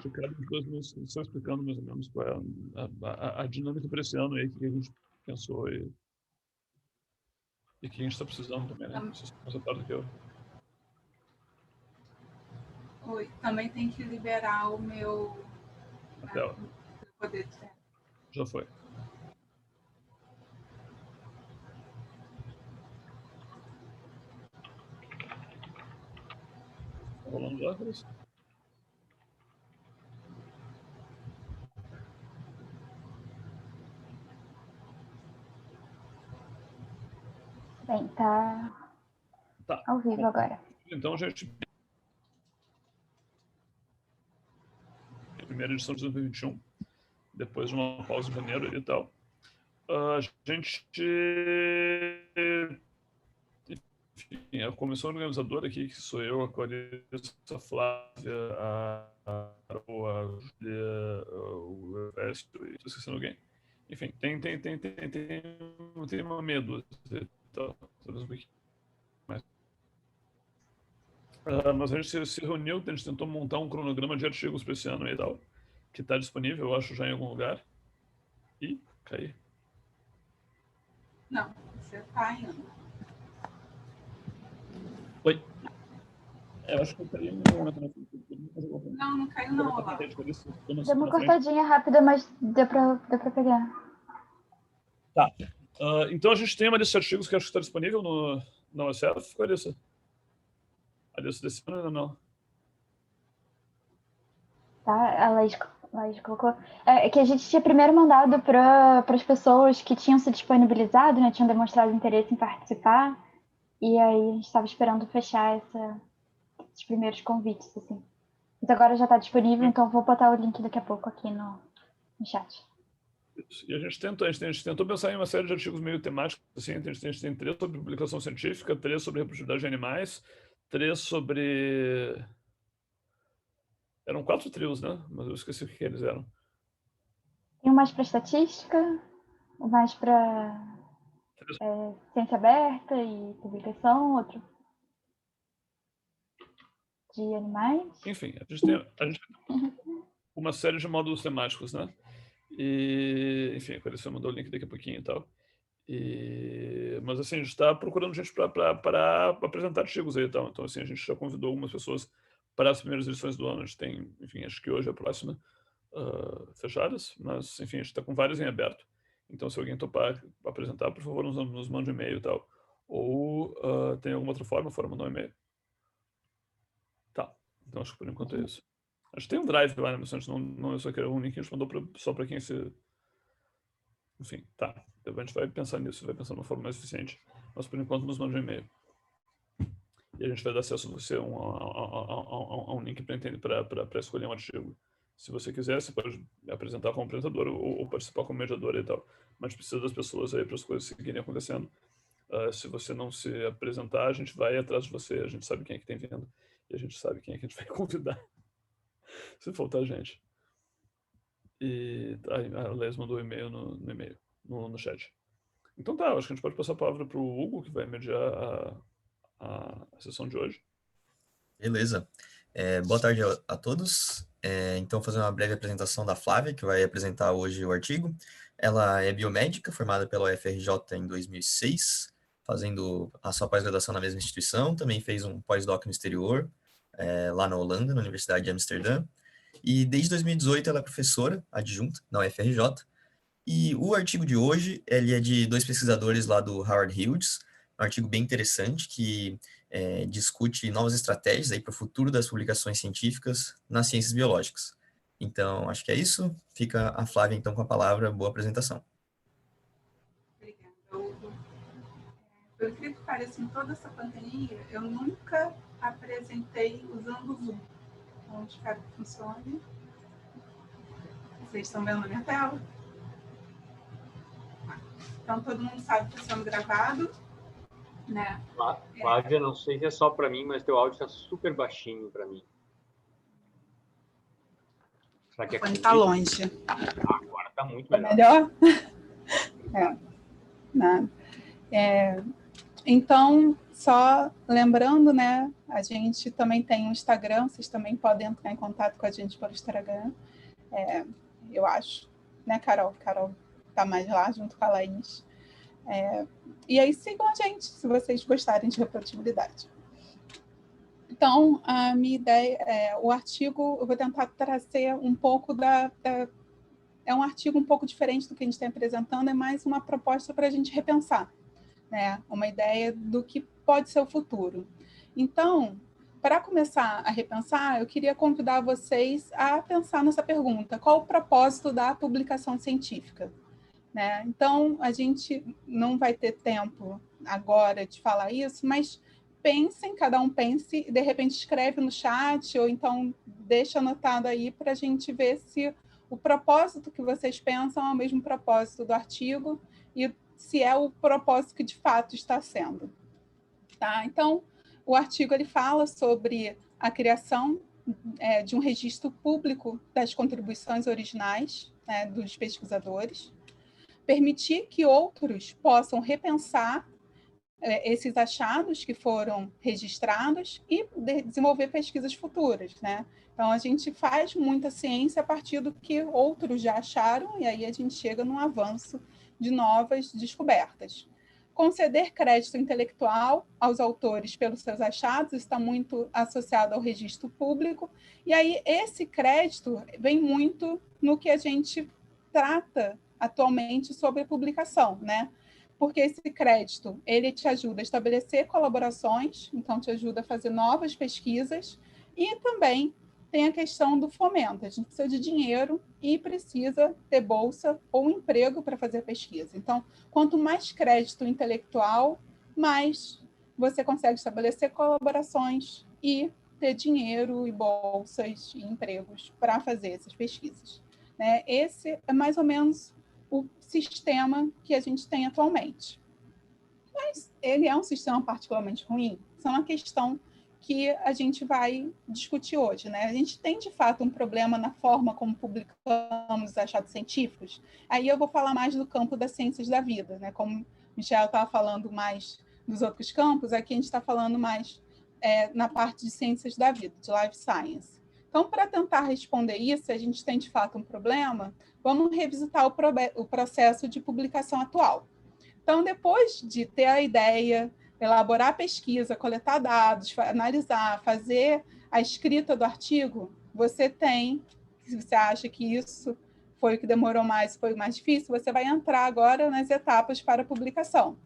de cada um dos dois só explicando mais ou menos qual é a dinâmica para esse ano aí que a gente pensou e que a gente está precisando também, né? Vocês estão concentrados que eu. Oi, também tem que liberar o meu poder de ter. Já foi. Tá rolando já, Cris? Bem, tá ao vivo agora. Então, gente, primeira edição de 2021, depois de uma pausa em janeiro e tal. A gente, enfim, a comissão organizadora aqui, que sou eu, a Clarissa, a Flávia, a Júlia, o Evésio, e estou esquecendo alguém. Enfim, tem uma meia dúzia e tal, talvez um pouquinho mais. Mas a gente se reuniu, a gente tentou montar um cronograma de artigos para esse ano e tal, que está disponível, eu acho, já em algum lugar. Ih, caí. Não, você está ainda. Oi. Eu acho que eu caí em algum momento. Não caiu não, Olá. Deu uma cortadinha rápida, mas deu para pegar. Tá. Então a gente tem uma lista de artigos que acho que está disponível no OSF, Clarissa? A lista desse ano ainda não. Tá, a Laís colocou. É que a gente tinha primeiro mandado para as pessoas que tinham se disponibilizado, né, tinham demonstrado interesse em participar, e aí a gente estava esperando fechar esses primeiros convites, assim. Mas agora já está disponível, então vou botar o link daqui a pouco aqui no chat. Isso. E a gente tentou pensar em uma série de artigos meio temáticos, assim, a gente tem 3 sobre publicação científica, 3 sobre reprodutividade de animais, 3 sobre... Eram 4 trios, né? Mas eu esqueci o que eles eram. Tem um mais para estatística, um mais para ciência aberta e publicação, outro de animais. Enfim, a gente tem uma série de módulos temáticos, né? E, enfim, a Clarissa mandou o link daqui a pouquinho e tal. Mas, assim, a gente está procurando gente para apresentar artigos aí e tal. Então, assim, a gente já convidou algumas pessoas para as primeiras edições do ano. A gente tem, enfim, acho que hoje é a próxima, fechadas, mas, enfim, a gente está com várias em aberto. Então, se alguém topar apresentar, por favor, nos mande um e-mail e tal. Ou tem alguma outra forma, fora mandar um e-mail. Tá, então acho que por enquanto é isso. Acho que tem um drive lá, né? Mas a gente não é só que um link que a gente mandou só para quem se... Enfim, tá. A gente vai pensar nisso, vai pensar de uma forma mais eficiente. Mas por enquanto nos mande um e-mail. E a gente vai dar acesso a você a um link para escolher um artigo. Se você quiser, você pode apresentar como apresentador ou participar como mediador e tal. Mas precisa das pessoas aí para as coisas seguirem acontecendo. Se você não se apresentar, a gente vai atrás de você. A gente sabe quem é que tem vindo. E a gente sabe quem é que a gente vai convidar. Se faltar gente. E a Les mandou um e-mail no e-mail, no chat. Então tá, acho que a gente pode passar a palavra para o Hugo, que vai mediar a sessão de hoje. Beleza. Boa tarde a todos. Então, fazer uma breve apresentação da Flávia, que vai apresentar hoje o artigo. Ela é biomédica, formada pela UFRJ em 2006, fazendo a sua pós-graduação na mesma instituição. Também fez um pós-doc no exterior, lá na Holanda, na Universidade de Amsterdã. E desde 2018 ela é professora adjunta na UFRJ. E o artigo de hoje, ele é de 2 pesquisadores lá do Howard Hughes, um artigo bem interessante que discute novas estratégias para o futuro das publicações científicas nas ciências biológicas. Então, acho que é isso. Fica a Flávia, então, com a palavra. Boa apresentação. Obrigada, Hugo. Por incrível que pareça, em toda essa pandemia, eu nunca apresentei usando o Zoom. Então, espero que funcione. Vocês estão vendo a minha tela? Então, todo mundo sabe que está sendo gravado, né? Flávia, não sei se é só para mim, mas teu áudio está super baixinho para mim. Será que o fone está longe. Agora está muito melhor. Melhor? Então, só lembrando, né, a gente também tem um Instagram, vocês também podem entrar em contato com a gente pelo Instagram, eu acho, né, Carol? Carol tá mais lá, junto com a Laís. E aí sigam a gente, se vocês gostarem de reprodutibilidade. Então, a minha ideia o artigo, eu vou tentar trazer um pouco é um artigo um pouco diferente do que a gente está apresentando, é mais uma proposta para a gente repensar, né? Uma ideia do que pode ser o futuro. Então, para começar a repensar, eu queria convidar vocês a pensar nessa pergunta: qual o propósito da publicação científica? Né? Então, a gente não vai ter tempo agora de falar isso, mas pensem, cada um pense, e de repente escreve no chat, ou então deixa anotado aí para a gente ver se o propósito que vocês pensam é o mesmo propósito do artigo e se é o propósito que de fato está sendo. Tá? Então, o artigo ele fala sobre a criação de um registro público das contribuições originais, né, dos pesquisadores, permitir que outros possam repensar esses achados que foram registrados e desenvolver pesquisas futuras, né? Então, a gente faz muita ciência a partir do que outros já acharam, e aí a gente chega num avanço de novas descobertas. Conceder crédito intelectual aos autores pelos seus achados está muito associado ao registro público, e aí esse crédito vem muito no que a gente trata atualmente sobre a publicação, né? Porque esse crédito, ele te ajuda a estabelecer colaborações, então te ajuda a fazer novas pesquisas, e também tem a questão do fomento. A gente precisa de dinheiro e precisa ter bolsa ou emprego para fazer pesquisa. Então, quanto mais crédito intelectual, mais você consegue estabelecer colaborações e ter dinheiro e bolsas e empregos para fazer essas pesquisas. Né? Esse é mais ou menos o sistema que a gente tem atualmente. Mas ele é um sistema particularmente ruim? Isso é uma questão que a gente vai discutir hoje. Né? A gente tem, de fato, um problema na forma como publicamos os achados científicos. Aí eu vou falar mais do campo das ciências da vida. Né? Como o Michel estava falando mais dos outros campos, aqui a gente está falando mais na parte de ciências da vida, de life science. Então, para tentar responder isso, a gente tem, de fato, um problema, vamos revisitar o processo de publicação atual. Então, depois de ter a ideia, elaborar a pesquisa, coletar dados, analisar, fazer a escrita do artigo, você tem, se você acha que isso foi o que demorou mais, foi o mais difícil, você vai entrar agora nas etapas para a publicação.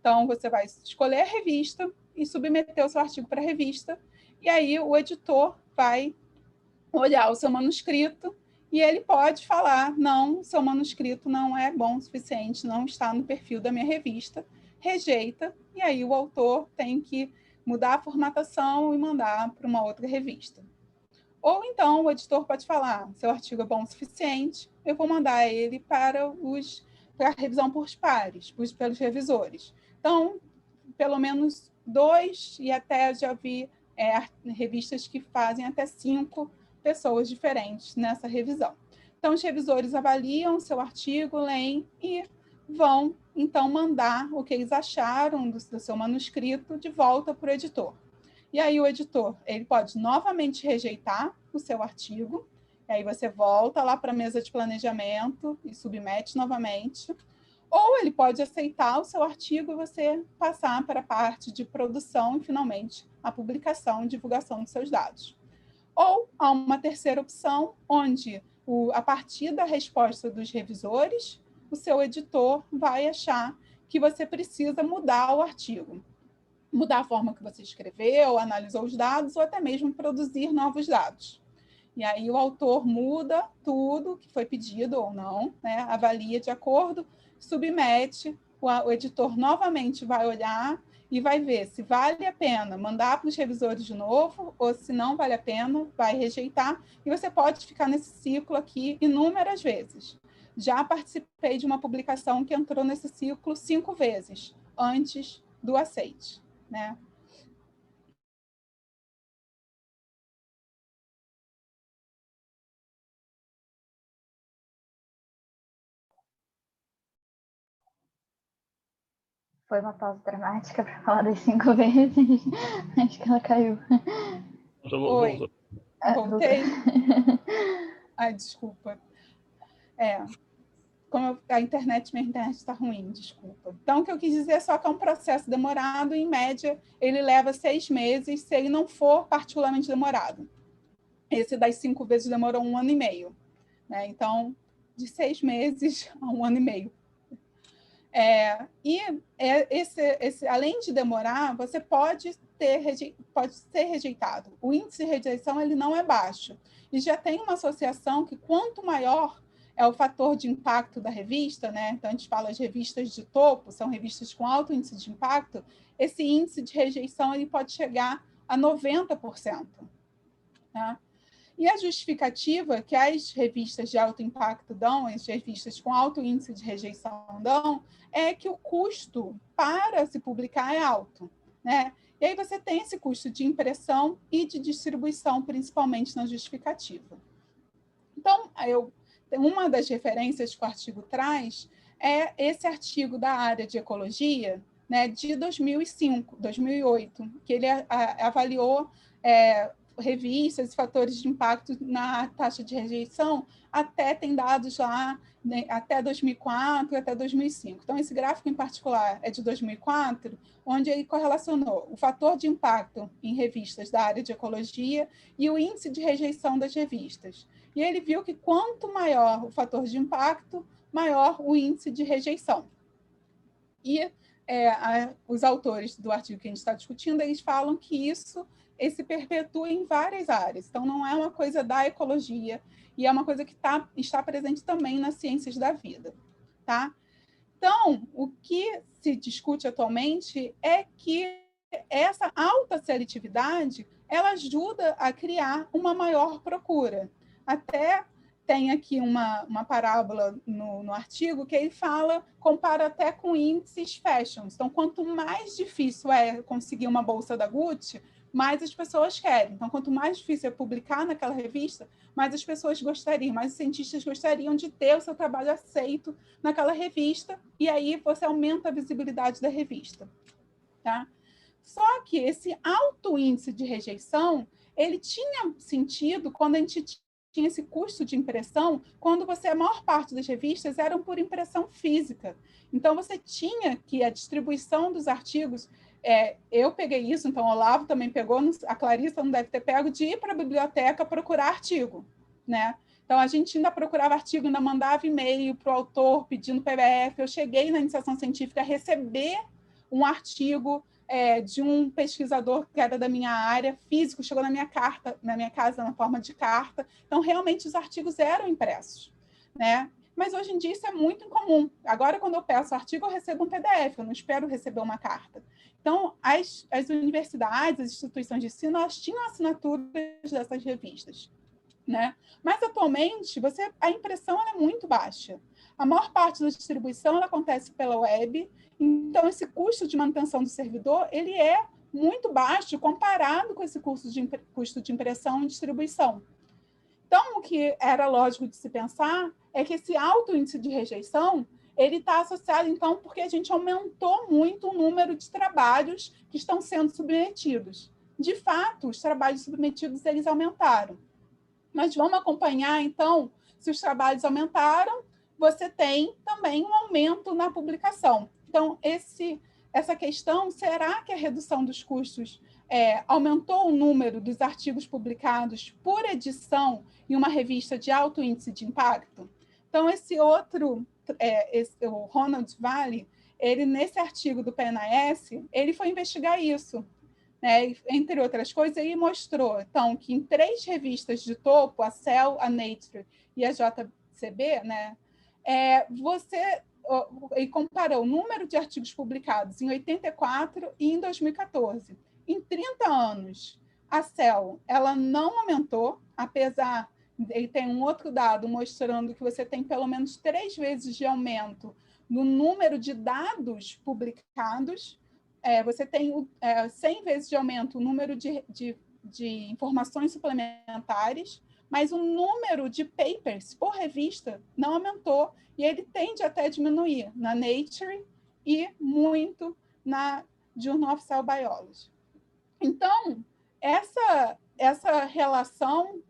Então, você vai escolher a revista e submeter o seu artigo para a revista, e aí o editor vai olhar o seu manuscrito e ele pode falar: não, seu manuscrito não é bom o suficiente, não está no perfil da minha revista, rejeita, e aí o autor tem que mudar a formatação e mandar para uma outra revista. Ou então o editor pode falar: seu artigo é bom o suficiente, eu vou mandar ele para a revisão por pares, pelos revisores. Então, pelo menos 2, e até já vi revistas que fazem até 5 pessoas diferentes nessa revisão. Então, os revisores avaliam o seu artigo, leem e vão, então, mandar o que eles acharam do seu manuscrito de volta para o editor. E aí o editor ele pode novamente rejeitar o seu artigo, e aí você volta lá para a mesa de planejamento e submete novamente, ou ele pode aceitar o seu artigo e você passar para a parte de produção e, finalmente, a publicação e divulgação dos seus dados. Ou há uma terceira opção, onde, a partir da resposta dos revisores, o seu editor vai achar que você precisa mudar o artigo. Mudar a forma que você escreveu, analisou os dados, ou até mesmo produzir novos dados. E aí o autor muda tudo que foi pedido ou não, né? Avalia de acordo, submete, o editor novamente vai olhar e vai ver se vale a pena mandar para os revisores de novo, ou se não vale a pena, vai rejeitar, e você pode ficar nesse ciclo aqui inúmeras vezes. Já participei de uma publicação que entrou nesse ciclo 5 vezes, antes do aceite, né? foi uma pausa dramática para falar das 5 vezes. Acho que ela caiu. Já Oi. voltou. Voltei. Ai, desculpa. A internet, minha internet está ruim, desculpa. Então, o que eu quis dizer é só que é um processo demorado, em média, ele leva 6 meses, se ele não for particularmente demorado. Esse das 5 vezes demorou 1 ano e meio. Né? Então, de 6 meses a 1 ano e meio. Além de demorar, você pode ser rejeitado. O índice de rejeição ele não é baixo. E já tem uma associação que quanto maior é o fator de impacto da revista, né? Então a gente fala de revistas de topo, são revistas com alto índice de impacto, esse índice de rejeição ele pode chegar a 90%. Tá? E a justificativa que as revistas de alto impacto dão, as revistas com alto índice de rejeição dão, é que o custo para se publicar é alto. Né? E aí você tem esse custo de impressão e de distribuição, principalmente na justificativa. Então, uma das referências que o artigo traz é esse artigo da área de ecologia, né, de 2008, que ele avaliou revistas e fatores de impacto na taxa de rejeição, tem dados lá, né, até 2004 e até 2005. Então, esse gráfico em particular é de 2004, onde ele correlacionou o fator de impacto em revistas da área de ecologia e o índice de rejeição das revistas. E ele viu que quanto maior o fator de impacto, maior o índice de rejeição. E os autores do artigo que a gente está discutindo, eles falam que isso se perpetua em várias áreas. Então, não é uma coisa da ecologia, e é uma coisa que está presente também nas ciências da vida. Tá? Então, o que se discute atualmente é que essa alta seletividade ela ajuda a criar uma maior procura. Até tem aqui uma parábola no artigo que ele compara até com índices fashion. Então, quanto mais difícil é conseguir uma bolsa da Gucci, mais as pessoas querem. Então, quanto mais difícil é publicar naquela revista, mais as pessoas gostariam, mais os cientistas gostariam de ter o seu trabalho aceito naquela revista, e aí você aumenta a visibilidade da revista. Tá? Só que esse alto índice de rejeição, ele tinha sentido quando a gente tinha esse custo de impressão, quando a maior parte das revistas eram por impressão física. Então, você tinha que a distribuição dos artigos, eu peguei isso, então o Olavo também pegou, a Clarissa não deve ter pego, de ir para a biblioteca procurar artigo. Né? Então, a gente ainda procurava artigo, ainda mandava e-mail para o autor pedindo PDF. Eu cheguei na iniciação científica a receber um artigo de um pesquisador que era da minha área, físico, chegou na minha casa na forma de carta. Então, realmente, os artigos eram impressos. Né? Mas, hoje em dia, isso é muito incomum. Agora, quando eu peço artigo, eu recebo um PDF, eu não espero receber uma carta. Então, as universidades, as instituições de ensino, elas tinham assinaturas dessas revistas. Né? Mas, atualmente, a impressão é muito baixa. A maior parte da distribuição ela acontece pela web, então esse custo de manutenção do servidor ele é muito baixo comparado com esse custo de impressão e distribuição. Então, o que era lógico de se pensar é que esse alto índice de rejeição ele está associado, então, porque a gente aumentou muito o número de trabalhos que estão sendo submetidos. De fato, os trabalhos submetidos eles aumentaram. Mas vamos acompanhar, então, se os trabalhos aumentaram, você tem também um aumento na publicação. Então, essa questão, será que a redução dos custos aumentou o número dos artigos publicados por edição em uma revista de alto índice de impacto? Então, o Ronald Valley, ele, nesse artigo do PNAS, ele foi investigar isso. Né? Entre outras coisas, ele mostrou então, que em 3 revistas de topo, a Cell, a Nature e a JCB, né, ele comparou o número de artigos publicados em 84 e em 2014. Em 30 anos, a Cell ela não aumentou, apesar ele tem um outro dado mostrando que você tem pelo menos 3 vezes de aumento no número de dados publicados. Você tem 100 vezes de aumento o número de informações suplementares, mas o número de papers por revista não aumentou, e ele tende até a diminuir na Nature e muito na Journal of Cell Biology. Então, essa relação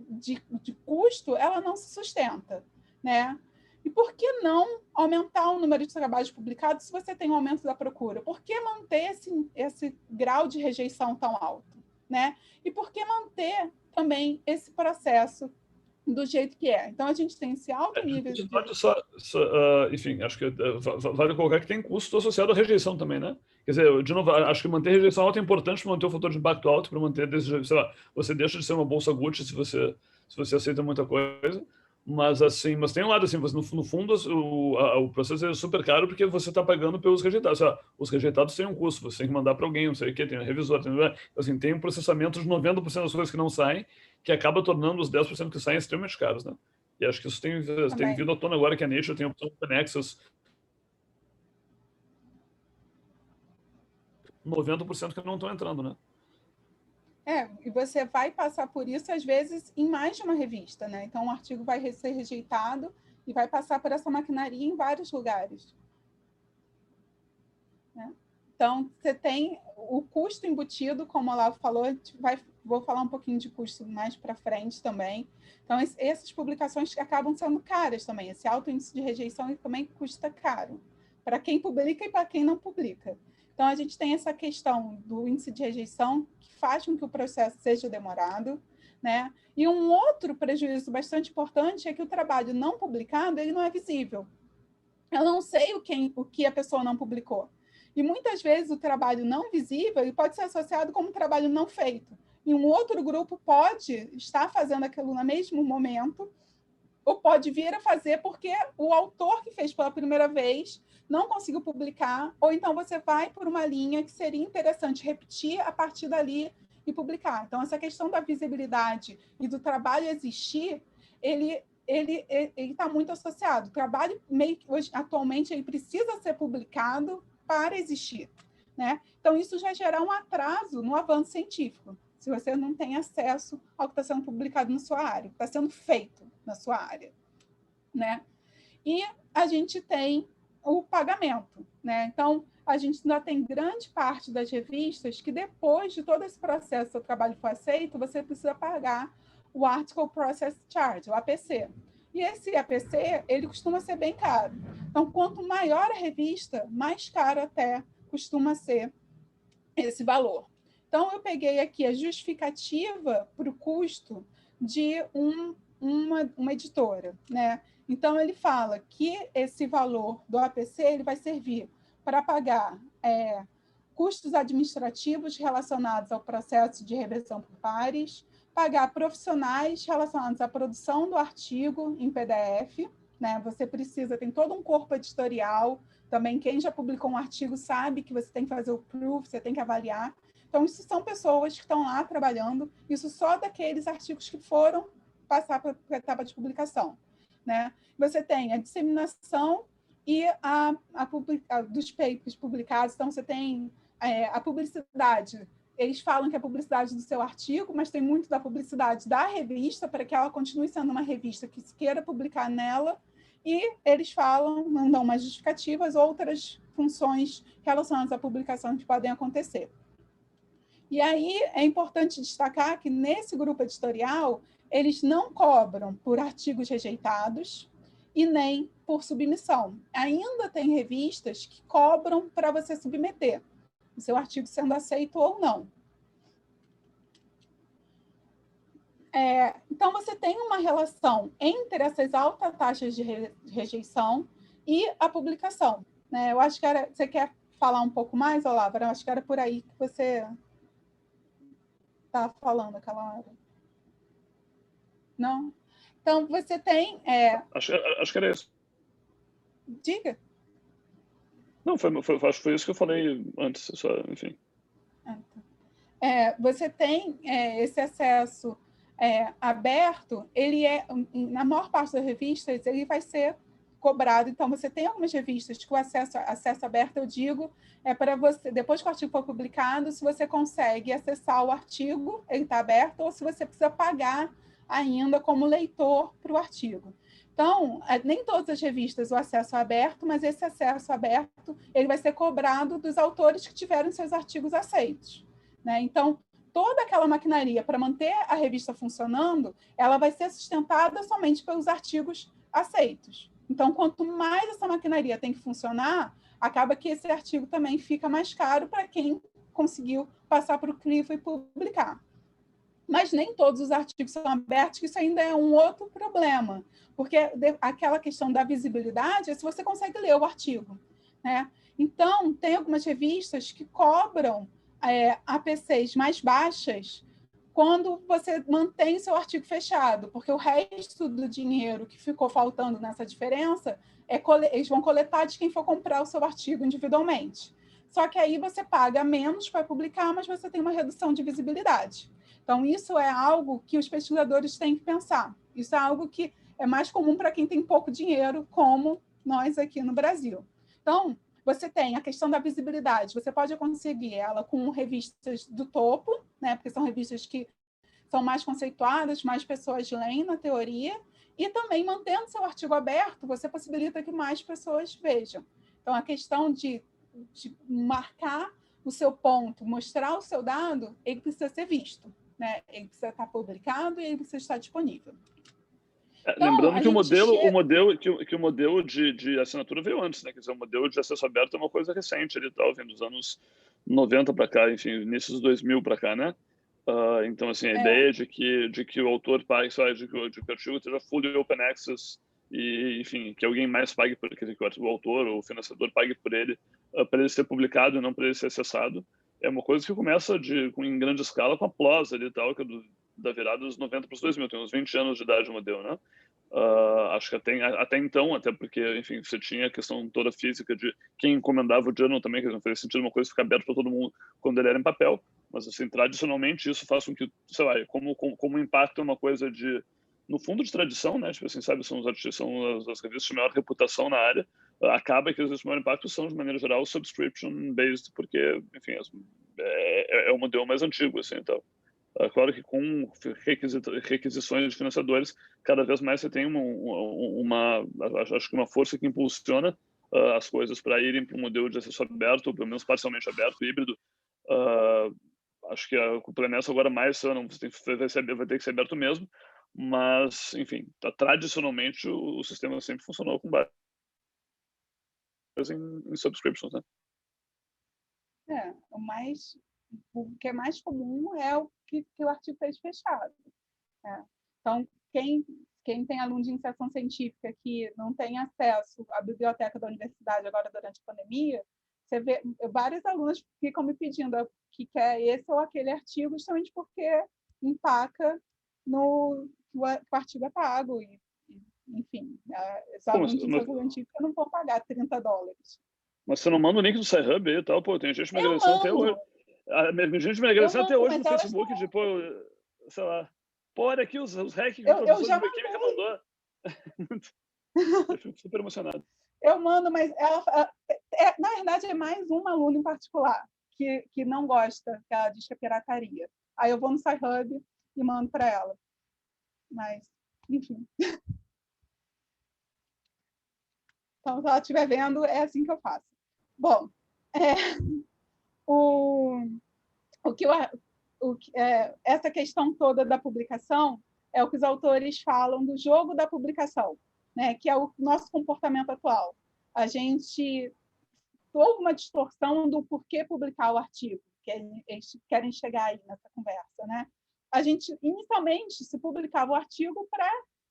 de custo, ela não se sustenta, né? E por que não aumentar o número de trabalhos publicados se você tem um aumento da procura? Por que manter esse grau de rejeição tão alto, né? E por que manter também esse processo do jeito que é? Então, a gente tem esse alto nível de... Enfim, acho que vale colocar que tem custo associado à rejeição também, né? Quer dizer, de novo, acho que manter rejeição alta é importante para manter o fator de impacto alto, para manter, sei lá, você deixa de ser uma bolsa Gucci se você aceita muita coisa. Mas tem um lado assim, no fundo o processo é super caro porque você está pagando pelos rejeitados. Os rejeitados têm um custo, você tem que mandar para alguém, não sei o que, tem um revisor, assim, tem um processamento de 90% das coisas que não saem, que acaba tornando os 10% que saem extremamente caros, né? E acho que isso tem vindo à tona agora que a Nature tem a opção do Nexus 90% que não estão entrando, né? E você vai passar por isso, às vezes, em mais de uma revista, né? Então, um artigo vai ser rejeitado e vai passar por essa maquinaria em vários lugares, né? Então, você tem o custo embutido, como o Olavo falou, vou falar um pouquinho de custo mais para frente também. Então, essas publicações acabam sendo caras também. Esse alto índice de rejeição também custa caro, para quem publica e para quem não publica. Então, a gente tem essa questão do índice de rejeição, que faz com que o processo seja demorado, né? E um outro prejuízo bastante importante é que o trabalho não publicado ele não é visível. Eu não sei o que a pessoa não publicou. E muitas vezes o trabalho não visível ele pode ser associado como trabalho não feito. E um outro grupo pode estar fazendo aquilo no mesmo momento, ou pode vir a fazer porque o autor que fez pela primeira vez não conseguiu publicar, ou então você vai por uma linha que seria interessante repetir a partir dali e publicar. Então, essa questão da visibilidade e do trabalho existir, ele está muito associado. O trabalho, meio que hoje, atualmente, ele precisa ser publicado para existir, né? Então, isso já gera um atraso no avanço científico, se você não tem acesso ao que está sendo publicado na sua área, que está sendo feito na sua área, né? E a gente tem o pagamento, né? Então, a gente ainda tem grande parte das revistas que depois de todo esse processo, seu trabalho for aceito, você precisa pagar o Article Process Charge, o APC. E esse APC, ele costuma ser bem caro. Então, quanto maior a revista, mais caro até costuma ser esse valor. Então, eu peguei aqui a justificativa para o custo de uma editora, né? Então, ele fala que esse valor do APC ele vai servir para pagar custos administrativos relacionados ao processo de revisão por pares, pagar profissionais relacionados à produção do artigo em PDF, né? Você tem todo um corpo editorial, também quem já publicou um artigo sabe que você tem que fazer o proof, você tem que avaliar. Então, isso são pessoas que estão lá trabalhando, isso só daqueles artigos que foram passar para a etapa de publicação, né? Você tem a disseminação e dos papers publicados, então você tem a publicidade. Eles falam que é a publicidade do seu artigo, mas tem muito da publicidade da revista, para que ela continue sendo uma revista que se queira publicar nela, e eles falam, não dão mais justificativas, outras funções relacionadas à publicação que podem acontecer. E aí é importante destacar que nesse grupo editorial, eles não cobram por artigos rejeitados e nem por submissão. Ainda tem revistas que cobram para você submeter o seu artigo sendo aceito ou não. Então, você tem uma relação entre essas altas taxas de rejeição e a publicação, né? Eu acho que você quer falar um pouco mais, Olavo? Eu acho que era por aí que você estava falando aquela hora. Não? Então, você tem... Acho que era isso. Diga. Não, acho que foi isso que eu falei antes, só, enfim. Você tem esse acesso aberto, ele na maior parte das revistas, ele vai ser cobrado. Então, você tem algumas revistas que o acesso aberto, eu digo, para você, depois que o artigo for publicado, se você consegue acessar o artigo, ele está aberto, ou se você precisa pagar ainda como leitor para o artigo. Então, nem todas as revistas o acesso é aberto, mas esse acesso aberto ele vai ser cobrado dos autores que tiveram seus artigos aceitos, né? Então, toda aquela maquinaria para manter a revista funcionando, ela vai ser sustentada somente pelos artigos aceitos. Então, quanto mais essa maquinaria tem que funcionar, acaba que esse artigo também fica mais caro para quem conseguiu passar para o crivo e publicar. Mas nem todos os artigos são abertos, que isso ainda é um outro problema, porque aquela questão da visibilidade é se você consegue ler o artigo, né? Então, tem algumas revistas que cobram APCs mais baixas quando você mantém seu artigo fechado, porque o resto do dinheiro que ficou faltando nessa diferença, eles vão coletar de quem for comprar o seu artigo individualmente. Só que aí você paga menos para publicar, mas você tem uma redução de visibilidade. Então, isso é algo que os pesquisadores têm que pensar. Isso é algo que é mais comum para quem tem pouco dinheiro, como nós aqui no Brasil. Então, você tem a questão da visibilidade. Você pode conseguir ela com revistas do topo, né? Porque são revistas que são mais conceituadas, mais pessoas leem na teoria, e também mantendo seu artigo aberto, você possibilita que mais pessoas vejam. Então, a questão de marcar o seu ponto, mostrar o seu dado, ele precisa ser visto, né? Ele precisa estar publicado e ele precisa estar disponível. Então, lembrando que o modelo de assinatura veio antes, né? Quer dizer, o modelo de acesso aberto é uma coisa recente, ele tá vem dos anos 90 para cá, enfim, início dos 2000 para cá, né? Então, assim, a ideia de que o autor pague, de que o artigo seja fully open access e, enfim, que alguém mais pague por ele, que o autor ou o financiador pague por ele, para ele ser publicado e não para ele ser acessado, é uma coisa que começa em grande escala com a PLOS ali e tal, que é da virada dos 90 para os 2000, tem uns 20 anos de idade o modelo, né? Acho que até então, até porque, enfim, você tinha a questão toda física de quem encomendava o journal também, que não fazia sentido uma coisa ficar aberta para todo mundo quando ele era em papel, mas, assim, tradicionalmente isso faz com que, sei lá, como impacto é uma coisa no fundo, de tradição, né? Tipo assim, sabe, são as revistas de maior reputação na área, acaba que os maior impacto são, de maneira geral, subscription-based, porque, enfim, é o modelo mais antigo, assim, então. Claro que com requisições de financiadores, cada vez mais você tem acho que uma força que impulsiona as coisas para irem para um modelo de acesso aberto, ou pelo menos parcialmente aberto, híbrido. Acho que o Plenesso agora mais vai ter que ser aberto mesmo, mas, enfim, tradicionalmente o sistema sempre funcionou com base em subscriptions, né? O que é mais comum é o que o artigo fez fechado. Né? Então, quem tem aluno de iniciação científica que não tem acesso à biblioteca da universidade agora durante a pandemia, você vê vários alunos ficam me pedindo que quer esse ou aquele artigo, justamente porque empaca no que o artigo é pago. Enfim, os alunos de iniciação científica não vão pagar $30. Mas você não manda o link do SciHub aí e tal? Pô, tem gente me agradecendo até hoje. Gente me agradecendo até hoje no Facebook, tipo, sei lá. Pô, olha aqui os hacks que o professor de bioquímica mandou. Eu fico super emocionado. Eu mando, mas na verdade é mais uma aluna em particular que não gosta, que ela diz que é pirataria. Aí eu vou no SciHub e mando para ela. Mas, enfim. Então, se ela estiver vendo, é assim que eu faço. Bom, essa questão toda da publicação é o que os autores falam do jogo da publicação, né? Que é o nosso comportamento atual. A gente houve uma distorção do porquê publicar o artigo, que eles querem chegar aí nessa conversa, né? A gente, inicialmente, se publicava o artigo para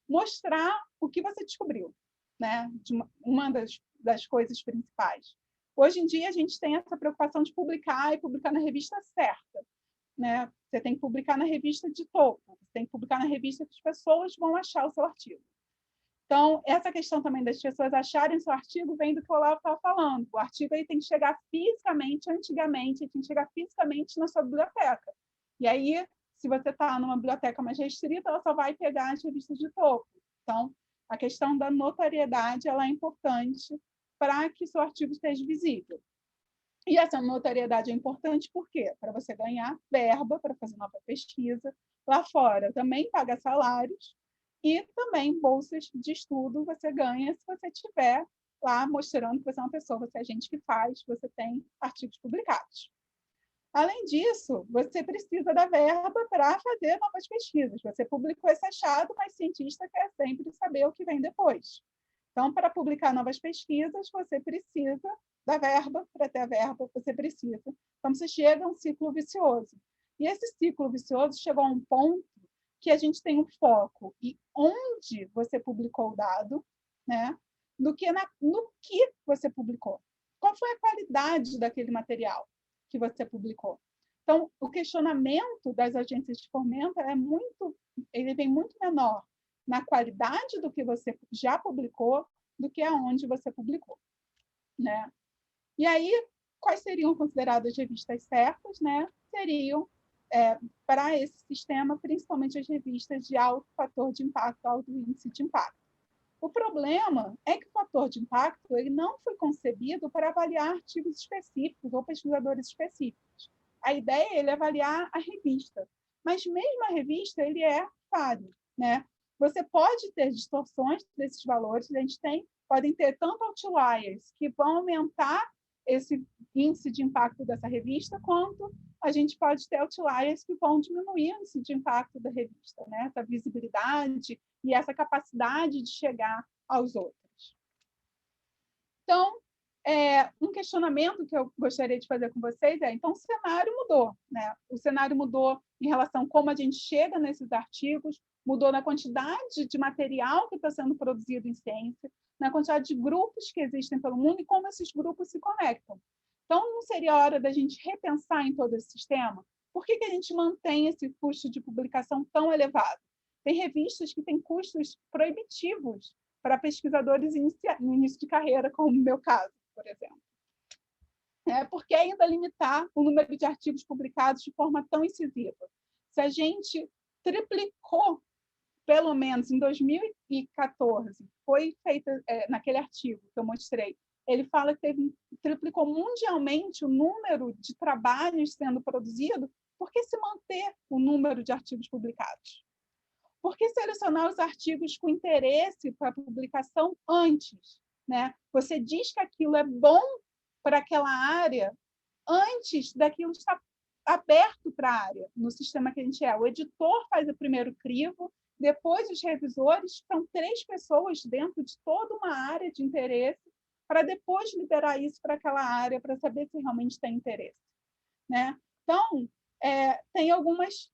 mostrar o que você descobriu, né? Uma das coisas principais. Hoje em dia, a gente tem essa preocupação de publicar e publicar na revista certa, né? Você tem que publicar na revista de topo, você tem que publicar na revista que as pessoas vão achar o seu artigo. Então, essa questão também das pessoas acharem seu artigo vem do que o Olavo estava falando. O artigo aí tem que chegar fisicamente, antigamente, ele tem que chegar fisicamente na sua biblioteca. E aí, se você está numa biblioteca mais restrita, ela só vai pegar as revistas de topo. Então, a questão da notoriedade ela é importante para que seu artigo esteja visível. E essa notoriedade é importante por quê? Para você ganhar verba para fazer nova pesquisa. Lá fora também paga salários E também bolsas de estudo você ganha se você tiver lá mostrando que você é uma pessoa, você é gente que faz, você tem artigos publicados. Além disso, você precisa da verba para fazer novas pesquisas. Você publicou esse achado, mas cientista quer sempre saber o que vem depois. Então, para publicar novas pesquisas, você precisa da verba. Para ter a verba, você precisa. Então, você chega a um ciclo vicioso. E esse ciclo vicioso chegou a um ponto que a gente tem um foco e onde você publicou o dado, né, no que você publicou. Qual foi a qualidade daquele material que você publicou? Então, o questionamento das agências de fomento ele vem muito menor na qualidade do que você já publicou do que aonde você publicou, né? E aí, quais seriam consideradas revistas certas, né? Seriam, para esse sistema, principalmente as revistas de alto fator de impacto, alto índice de impacto. O problema é que o fator de impacto ele não foi concebido para avaliar artigos específicos ou pesquisadores específicos. A ideia é avaliar a revista, mas mesmo a revista ele é falho, né? Você pode ter distorções desses valores, podem ter tanto outliers que vão aumentar esse índice de impacto dessa revista, quanto a gente pode ter outliers que vão diminuir o índice de impacto da revista, né? Essa visibilidade e essa capacidade de chegar aos outros. Então, um questionamento que eu gostaria de fazer com vocês então o cenário mudou, né? O cenário mudou em relação a como a gente chega nesses artigos, mudou na quantidade de material que está sendo produzido em ciência, na quantidade de grupos que existem pelo mundo e como esses grupos se conectam. Então, não seria a hora da gente repensar em todo esse sistema? Por que a gente mantém esse custo de publicação tão elevado? Tem revistas que têm custos proibitivos para pesquisadores no início de carreira, como no meu caso, por exemplo. Por que ainda limitar o número de artigos publicados de forma tão incisiva? Se a gente triplicou, pelo menos em 2014, foi feita naquele artigo que eu mostrei, ele fala que triplicou mundialmente o número de trabalhos sendo produzidos. Por que se manter o número de artigos publicados? Por que selecionar os artigos com interesse para publicação antes, né? Você diz que aquilo é bom para aquela área antes daquilo estar aberto para a área, no sistema que a gente é. O editor faz o primeiro crivo, depois os revisores, são 3 pessoas dentro de toda uma área de interesse, para depois liberar isso para aquela área, para saber se realmente tem interesse, né? Então, tem alguns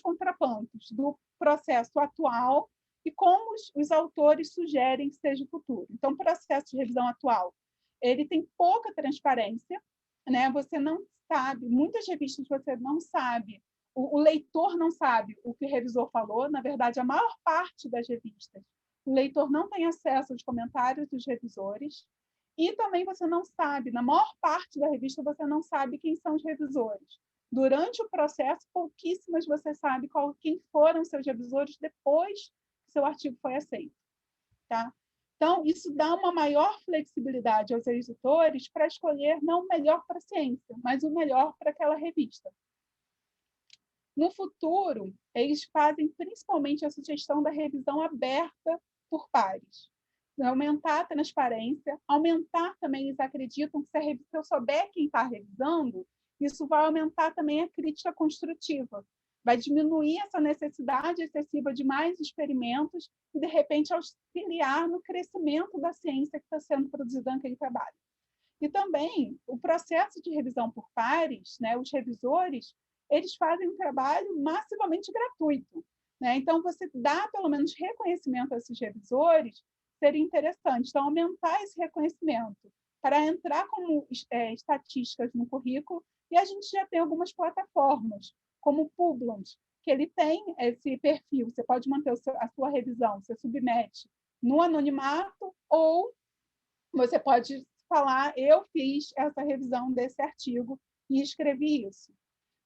contrapontos do processo atual e como os autores sugerem que seja o futuro. Então, o processo de revisão atual ele tem pouca transparência, né? Você não sabe, muitas revistas você não sabe, o leitor não sabe o que o revisor falou. Na verdade, a maior parte das revistas, o leitor não tem acesso aos comentários dos revisores, e também você não sabe, na maior parte da revista, você não sabe quem são os revisores. Durante o processo, pouquíssimas você sabe quem foram seus revisores depois que seu artigo foi aceito, tá? Então, isso dá uma maior flexibilidade aos editores para escolher não o melhor para a ciência, mas o melhor para aquela revista. No futuro, eles fazem principalmente a sugestão da revisão aberta por pares. Aumentar a transparência, aumentar também, eles acreditam que se eu souber quem está revisando, isso vai aumentar também a crítica construtiva, vai diminuir essa necessidade excessiva de mais experimentos e, de repente, auxiliar no crescimento da ciência que está sendo produzida naquele trabalho. E também o processo de revisão por pares, né, os revisores, eles fazem um trabalho massivamente gratuito, né? Então, você dá, pelo menos, reconhecimento a esses revisores, seria interessante. Então, aumentar esse reconhecimento para entrar como estatísticas no currículo. E a gente já tem algumas plataformas, como o Publons, que ele tem esse perfil. Você pode manter a sua revisão, você submete no anonimato, ou você pode falar, eu fiz essa revisão desse artigo e escrevi isso.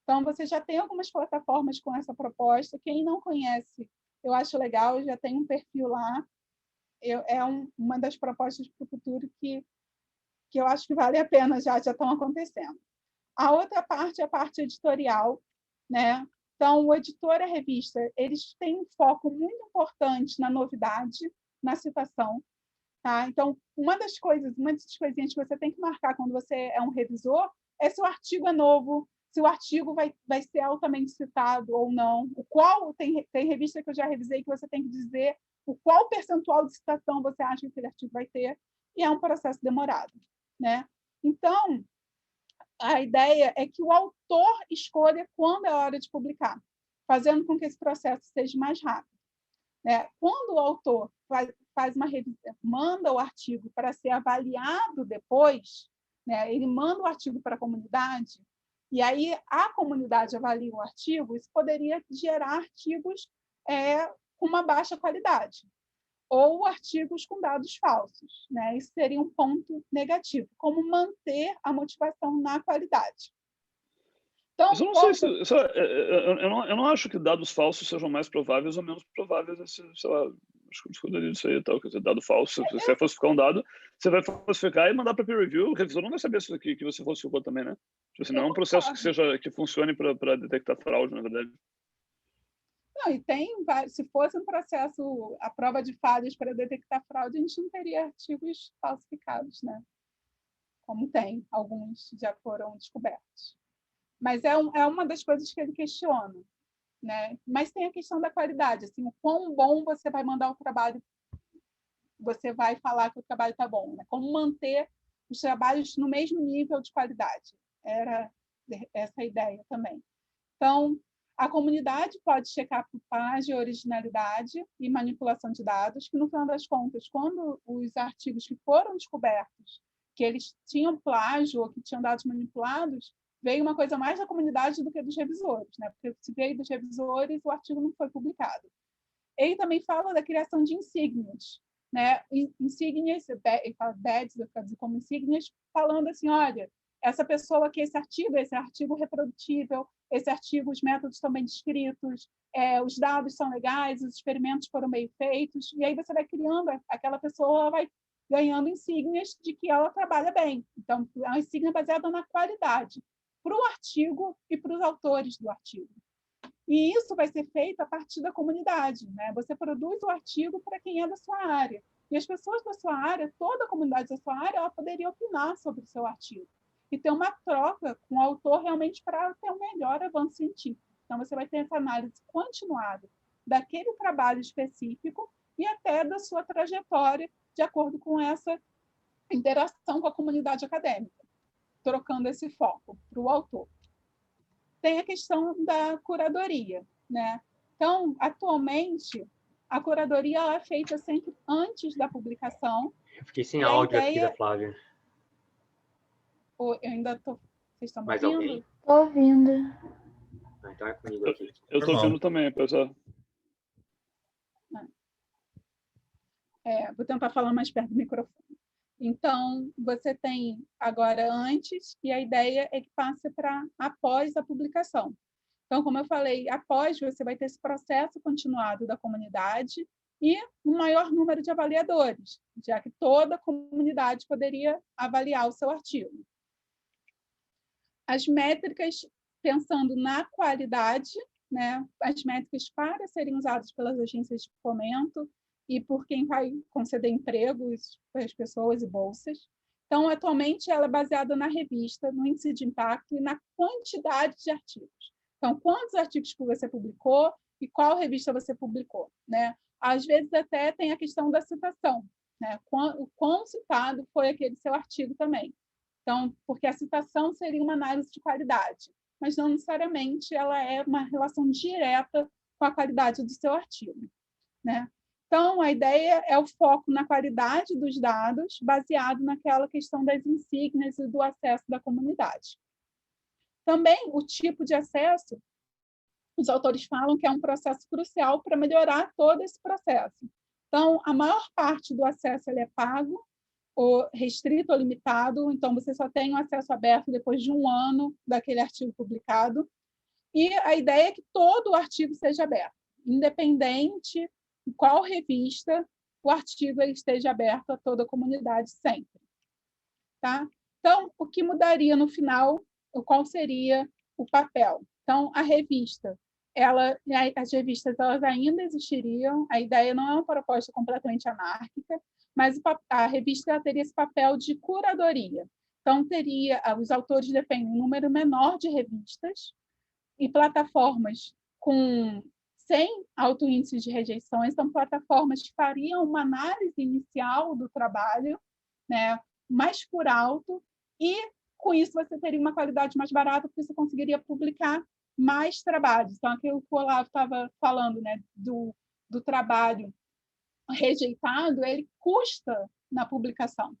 Então, você já tem algumas plataformas com essa proposta. Quem não conhece, eu acho legal, já tem um perfil lá. Uma das propostas para o futuro que eu acho que vale a pena, já estão acontecendo. A outra parte é a parte editorial, né? Então, o editor e a revista, eles têm um foco muito importante na novidade, na citação. Tá? Então, uma das coisinhas que você tem que marcar quando você é um revisor é se o artigo é novo, se o artigo vai ser altamente citado ou não, tem revista que eu já revisei que você tem que dizer o qual percentual de citação você acha que aquele artigo vai ter, e é um processo demorado, né? Então, a ideia é que o autor escolha quando é hora de publicar, fazendo com que esse processo seja mais rápido, né? Quando o autor faz uma revisão, manda o artigo para ser avaliado depois, né? Ele manda o artigo para a comunidade, e aí a comunidade avalia o artigo, isso poderia gerar artigos com uma baixa qualidade, ou artigos com dados falsos, né? Isso seria um ponto negativo. Como manter a motivação na qualidade? Então, eu não sei se, eu não acho que dados falsos sejam mais prováveis ou menos prováveis, sei lá, acho que discordaria disso aí e tal, quer dizer, dado falso, se você vai falsificar um dado, você vai falsificar e mandar para peer review, o revisor não vai saber isso que você falsificou também, né? Tipo assim, não é um processo que funcione para detectar fraude, na verdade. Não, e se fosse um processo, a prova de falhas para detectar fraude, a gente não teria artigos falsificados, né? Como tem, alguns já foram descobertos. Mas é uma das coisas que ele questiona, né? Mas tem a questão da qualidade, assim, o quão bom você vai mandar o trabalho, você vai falar que o trabalho está bom, né? Como manter os trabalhos no mesmo nível de qualidade. Era essa a ideia também. Então, a comunidade pode checar por plágio, originalidade e manipulação de dados, que, no final das contas, quando os artigos que foram descobertos, que eles tinham plágio ou que tinham dados manipulados, veio uma coisa mais da comunidade do que dos revisores, né? Porque se veio dos revisores, o artigo não foi publicado. Ele também fala da criação de insígnias, né? Insígnias, ele fala badges, eu quero dizer como insígnias, falando assim, olha, essa pessoa que esse artigo reprodutível, esse artigo, os métodos estão bem descritos, os dados são legais, os experimentos foram bem feitos, e aí você vai criando, aquela pessoa vai ganhando insígnias de que ela trabalha bem. Então, é uma insígnia baseada na qualidade, para o artigo e para os autores do artigo. E isso vai ser feito a partir da comunidade, né? Você produz o artigo para quem é da sua área. E as pessoas da sua área, toda a comunidade da sua área, ela poderia opinar sobre o seu artigo. E ter uma troca com o autor realmente para ter um melhor avanço científico. Então, você vai ter essa análise continuada daquele trabalho específico e até da sua trajetória, de acordo com essa interação com a comunidade acadêmica, trocando esse foco para o autor. Tem a questão da curadoria, né? Então, atualmente, a curadoria ela é feita sempre antes da publicação. Eu fiquei sem áudio aqui da Flávia. Eu ainda estou... Vocês estão me Mais ouvindo? alguém? Estou ouvindo. Então é comigo aqui. Eu estou ouvindo também, pessoal. Vou tentar falar mais perto do microfone. Então, você tem agora antes, e a ideia é que passe para após a publicação. Então, como eu falei, após você vai ter esse processo continuado da comunidade e um maior número de avaliadores, já que toda a comunidade poderia avaliar o seu artigo. As métricas, pensando na qualidade, né, as métricas para serem usadas pelas agências de fomento e por quem vai conceder empregos para as pessoas e bolsas. Então, atualmente, ela é baseada na revista, no índice de impacto e na quantidade de artigos. Então, quantos artigos que você publicou e qual revista você publicou, né? Às vezes, até tem a questão da citação, né? O quão citado foi aquele seu artigo também. Então, porque a citação seria uma análise de qualidade, mas não necessariamente ela é uma relação direta com a qualidade do seu artigo, né? Então, a ideia é o foco na qualidade dos dados, baseado naquela questão das insígnias e do acesso da comunidade. Também, o tipo de acesso, os autores falam que é um processo crucial para melhorar todo esse processo. Então, a maior parte do acesso ele é pago, ou restrito ou limitado, então você só tem o acesso aberto depois de 1 ano daquele artigo publicado. E a ideia é que todo o artigo seja aberto, independente de qual revista o artigo esteja aberto a toda a comunidade sempre. Tá? Então, o que mudaria no final, qual seria o papel? Então, a revista as revistas elas ainda existiriam, a ideia não é uma proposta completamente anárquica, mas a revista ela teria esse papel de curadoria. Então, os autores defendem um número menor de revistas e plataformas sem alto índice de rejeições, são plataformas que fariam uma análise inicial do trabalho, né, mais por alto, e com isso você teria uma qualidade mais barata, porque você conseguiria publicar mais trabalhos. Então, aquilo que o Olavo estava falando, né, do trabalho rejeitado, ele custa na publicação,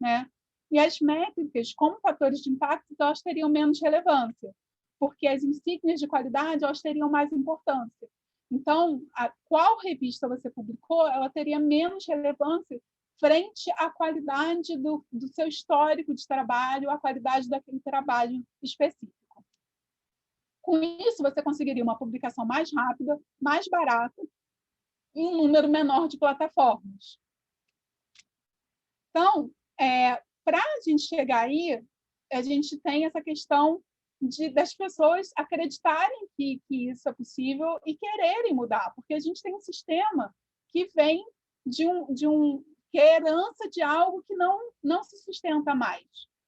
né? E as métricas, como fatores de impacto, elas teriam menos relevância, porque as insígnias de qualidade elas teriam mais importância. Então, qual revista você publicou, ela teria menos relevância frente à qualidade do seu histórico de trabalho, à qualidade daquele trabalho específico. Com isso, você conseguiria uma publicação mais rápida, mais barata, em um número menor de plataformas. Então, para a gente chegar aí, a gente tem essa questão das pessoas acreditarem que isso é possível e quererem mudar, porque a gente tem um sistema que vem que é herança de algo que não se sustenta mais,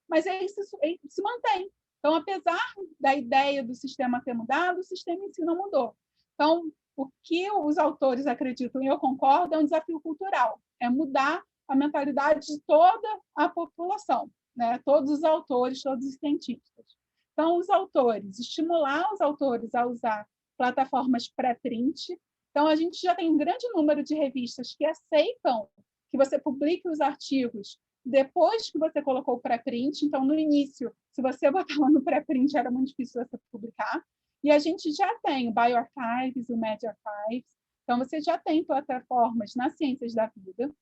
mas ele se mantém. Então, apesar da ideia do sistema ter mudado, o sistema em si não mudou. Então, o que os autores acreditam, e eu concordo, é um desafio cultural, é mudar a mentalidade de toda a população, né? Todos os autores, todos os cientistas. Então, estimular os autores a usar plataformas pré-print. Então, a gente já tem um grande número de revistas que aceitam que você publique os artigos depois que você colocou o pré-print. Então, no início, se você botava no pré-print, era muito difícil você publicar. E a gente já tem o bioRxiv, o medRxiv. Então, você já tem plataformas nas ciências da vida.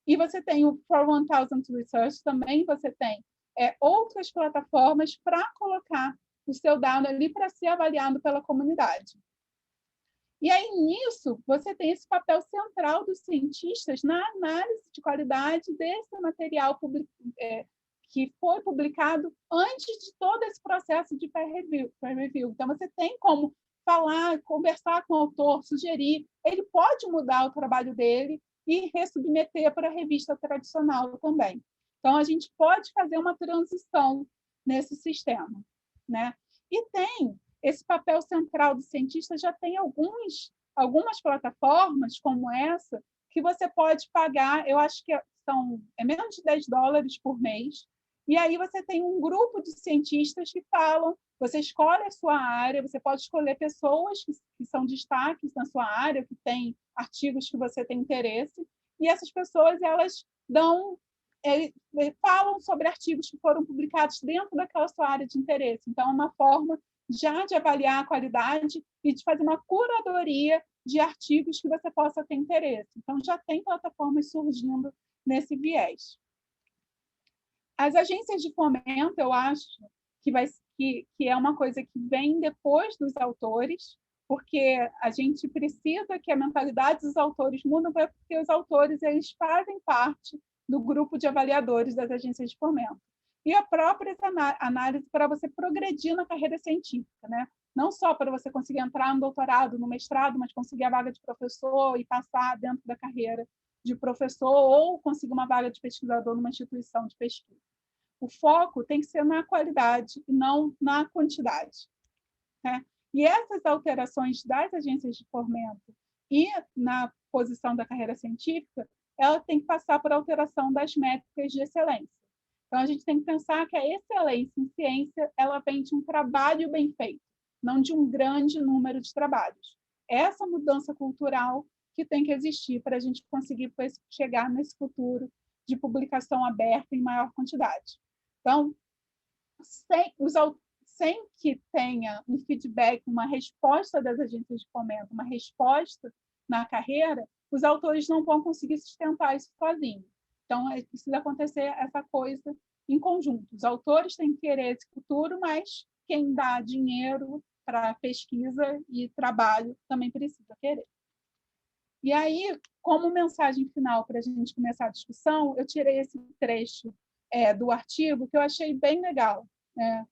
E você tem o For 1000 Research, também você tem outras plataformas para colocar o seu dado ali para ser avaliado pela comunidade. E aí, nisso, você tem esse papel central dos cientistas na análise de qualidade desse material que foi publicado antes de todo esse processo de peer review. Então, você tem como falar, conversar com o autor, sugerir. Ele pode mudar o trabalho dele e ressubmeter para a revista tradicional também. Então, a gente pode fazer uma transição nesse sistema, né? E tem esse papel central do cientista, já tem algumas plataformas como essa, que você pode pagar, eu acho que é menos de $10 por mês, e aí você tem um grupo de cientistas que falam, você escolhe a sua área, você pode escolher pessoas que são destaques na sua área, que têm artigos que você tem interesse, e essas pessoas elas falam sobre artigos que foram publicados dentro daquela sua área de interesse. Então, é uma forma já de avaliar a qualidade e de fazer uma curadoria de artigos que você possa ter interesse. Então, já tem plataformas surgindo nesse viés. As agências de fomento, eu acho que é uma coisa que vem depois dos autores, porque a gente precisa que a mentalidade dos autores mude, porque os autores eles fazem parte do grupo de avaliadores das agências de fomento. E a própria análise para você progredir na carreira científica, né? Não só para você conseguir entrar no doutorado, no mestrado, mas conseguir a vaga de professor e passar dentro da carreira de professor ou conseguir uma vaga de pesquisador numa instituição de pesquisa. O foco tem que ser na qualidade e não na quantidade, né? E essas alterações das agências de fomento e na posição da carreira científica, ela tem que passar por alteração das métricas de excelência. Então, a gente tem que pensar que a excelência em ciência ela vem de um trabalho bem feito, não de um grande número de trabalhos. Essa mudança cultural que tem que existir para a gente conseguir chegar nesse futuro de publicação aberta em maior quantidade. Então, sem que tenha um feedback, uma resposta das agências de fomento, uma resposta na carreira, os autores não vão conseguir sustentar isso sozinhos. Então, precisa acontecer essa coisa em conjunto. Os autores têm que querer esse futuro, mas quem dá dinheiro para pesquisa e trabalho também precisa querer. E aí, como mensagem final para a gente começar a discussão, eu tirei esse trecho do artigo que eu achei bem legal, né?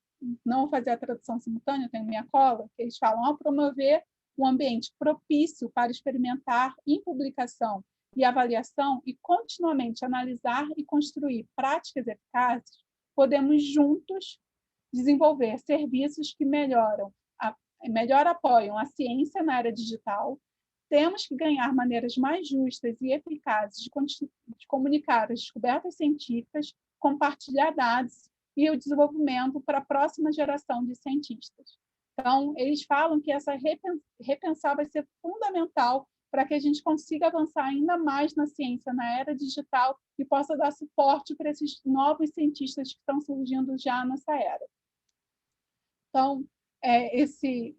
não vou fazer a tradução simultânea, eu tenho minha cola, que eles falam ao promover um ambiente propício para experimentar em publicação e avaliação e continuamente analisar e construir práticas eficazes, podemos juntos desenvolver serviços que melhor apoiam a ciência na era digital. Temos que ganhar maneiras mais justas e eficazes de comunicar as descobertas científicas, compartilhar dados e o desenvolvimento para a próxima geração de cientistas. Então, eles falam que essa repensar vai ser fundamental para que a gente consiga avançar ainda mais na ciência, na era digital, e possa dar suporte para esses novos cientistas que estão surgindo já nessa era. Então, esse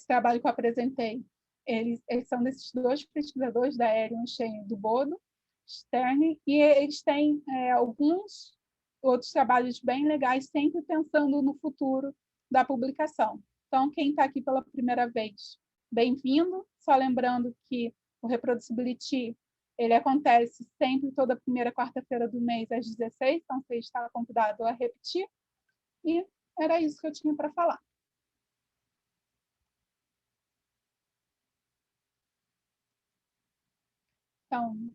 trabalho que eu apresentei, eles são desses 2 pesquisadores, da Ehrenstein e do Bodo, Stern, e eles têm alguns outros trabalhos bem legais, sempre pensando no futuro da publicação. Então, quem está aqui pela primeira vez, bem-vindo. Só lembrando que o Reproducibility ele acontece sempre toda primeira quarta-feira do mês às 16h, então você está convidado a repetir. E era isso que eu tinha para falar. Então,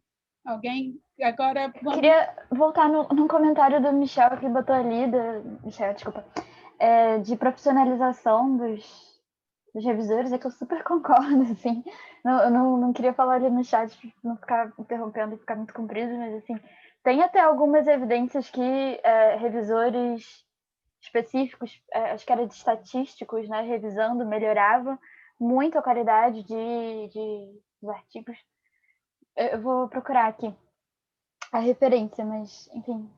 alguém... Agora vamos... Queria voltar num comentário do Michel, que botou ali, Michel, desculpa, de profissionalização dos revisores, que eu super concordo, assim. Eu não queria falar ali no chat, não ficar interrompendo e ficar muito comprido, mas, assim, tem até algumas evidências que revisores específicos, acho que era de estatísticos, né, revisando, melhorava muito a qualidade dos artigos. Eu vou procurar aqui a referência, mas, enfim,